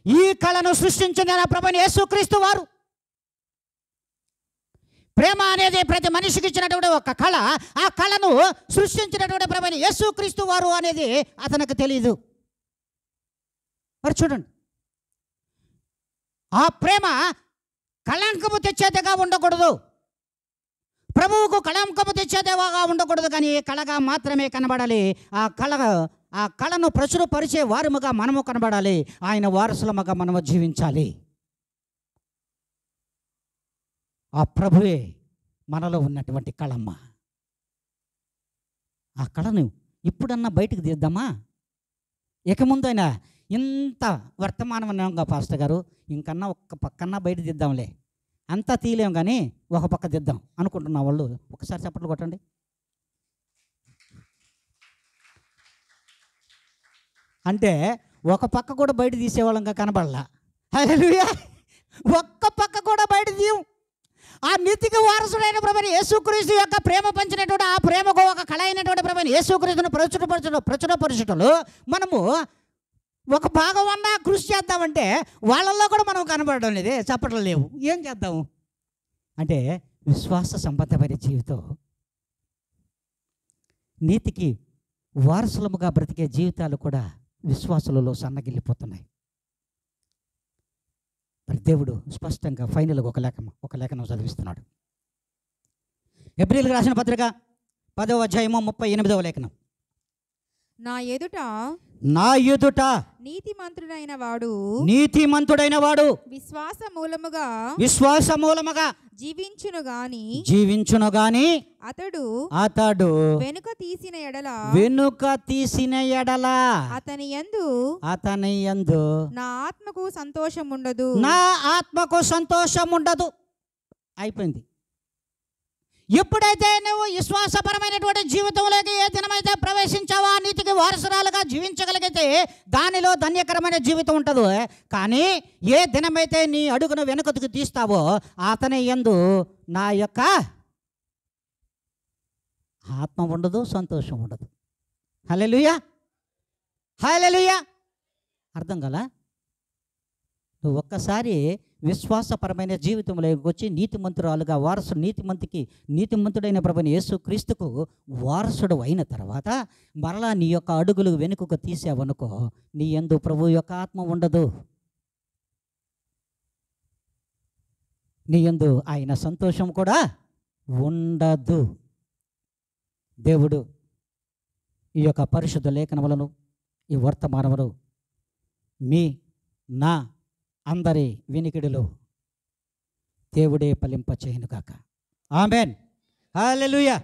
ఈ కళను సృష్టించిందే నా ప్రభువైన యేసుక్రీస్తు వారు. ప్రేమ అనేది ప్రతి మనిషికి ఇచ్చినటువంటి ఒక కళ. ఆ కళను సృష్టించినటువంటి ప్రభువైన యేసుక్రీస్తు వారు అనేది అతనికి తెలియదు. మరి చూడండి, ఆ ప్రేమ కళంకము తెచ్చేదిగా ఉండకూడదు. ప్రభువుకు కళంకము తెచ్చేదేవాగా ఉండకూడదు, కానీ కళగా మాత్రమే కనబడాలి. ఆ కళను ప్రచురపరిచే వారముగా మనము కనబడాలి. ఆయన వారసులముగా మనము జీవించాలి. ఆ ప్రభువే మనలో ఉన్నటువంటి కళమ్మ. ఆ కళను ఇప్పుడన్నా బయటకు తీద్దామా? ఇక ముందైనా ఇంత వర్తమానం ఉన్నాంగా పాస్టర్ గారు, ఇంకన్నా ఒక్క పక్కన్నా బయట తీద్దాంలే, అంతా తీయలేం కానీ ఒక పక్క తీద్దాం అనుకుంటున్న వాళ్ళు ఒకసారి చప్పట్లు కొట్టండి. అంటే ఒక పక్క కూడా బయట తీసేవాళ్ళంగా కనబడలా. హల్లెలూయా. ఒక్క పక్క కూడా బయట తీయం. ఆ నీతికి వారసుడైన ప్రభువైన యేసుక్రీస్తు యొక్క ప్రేమ పంచినటువంటి, ఆ ప్రేమకు ఒక కళ అయినటువంటి ప్రభువైన యేసుక్రీస్తును ప్రచురపరచడంలో మనము ఒక భాగం అన్నా కృషి చేద్దామంటే వాళ్ళల్లో కూడా మనం కనబడడం లేదే, చప్పట్లు లేవు. ఏం చేద్దాము అంటే విశ్వాస సంబంధమైన జీవితం, నీతికి వారసులముగా బ్రతికే జీవితాలు కూడా విశ్వాసులలో సన్నగిల్లిపోతున్నాయి. మరి దేవుడు స్పష్టంగా ఫైనల్గా ఒక లేఖనం చదివిస్తున్నాడు. హెబ్రీయులకు రాసిన పత్రిక 10వ అధ్యాయము 38వ లేఖనం. నా ఎదుట నీతిమంతుడైన వాడు విశ్వాస మూలముగా జీవించును గాని అతడు వెనుక తీసిన ఎడల అతని యందు నా ఆత్మకు సంతోషం ఉండదు. అయిపోయింది. ఎప్పుడైతే నువ్వు విశ్వాసపరమైనటువంటి జీవితంలోకి ఏ దినమైతే ప్రవేశించావో, ఆ నీతికి వారసురాలుగా జీవించగలిగితే దానిలో ధన్యకరమైన జీవితం ఉంటుంది. కానీ ఏ దినమైతే నీ అడుగును వెనుకకు తీస్తావో అతని యందు నా యొక్క ఆత్మ ఉండదు, సంతోషం ఉండదు. హల్లెలూయా. హల్లెలూయా. అర్థం కాలా? నువ్వు ఒక్కసారి విశ్వాసపరమైన జీవితంలోకి వచ్చి నీతిమంతురాలుగా నీతిమంతుడైన ప్రభువైన యేసుక్రీస్తుకు వారసుడు అయిన తర్వాత మరలా నీ యొక్క అడుగులు వెనుకకు తీసావనుకో, నీ యందు ప్రభు యొక్క ఆత్మ ఉండదు. నీ యందు ఆయన సంతోషం కూడా ఉండదు. దేవుడు ఈ యొక్క పరిశుద్ధ లేఖనములను, ఈ వర్తమానములు నా అందరి వినికిడిలో దేవుడే ఫలింపచేయును గాక. ఆమేన్. హల్లెలూయా.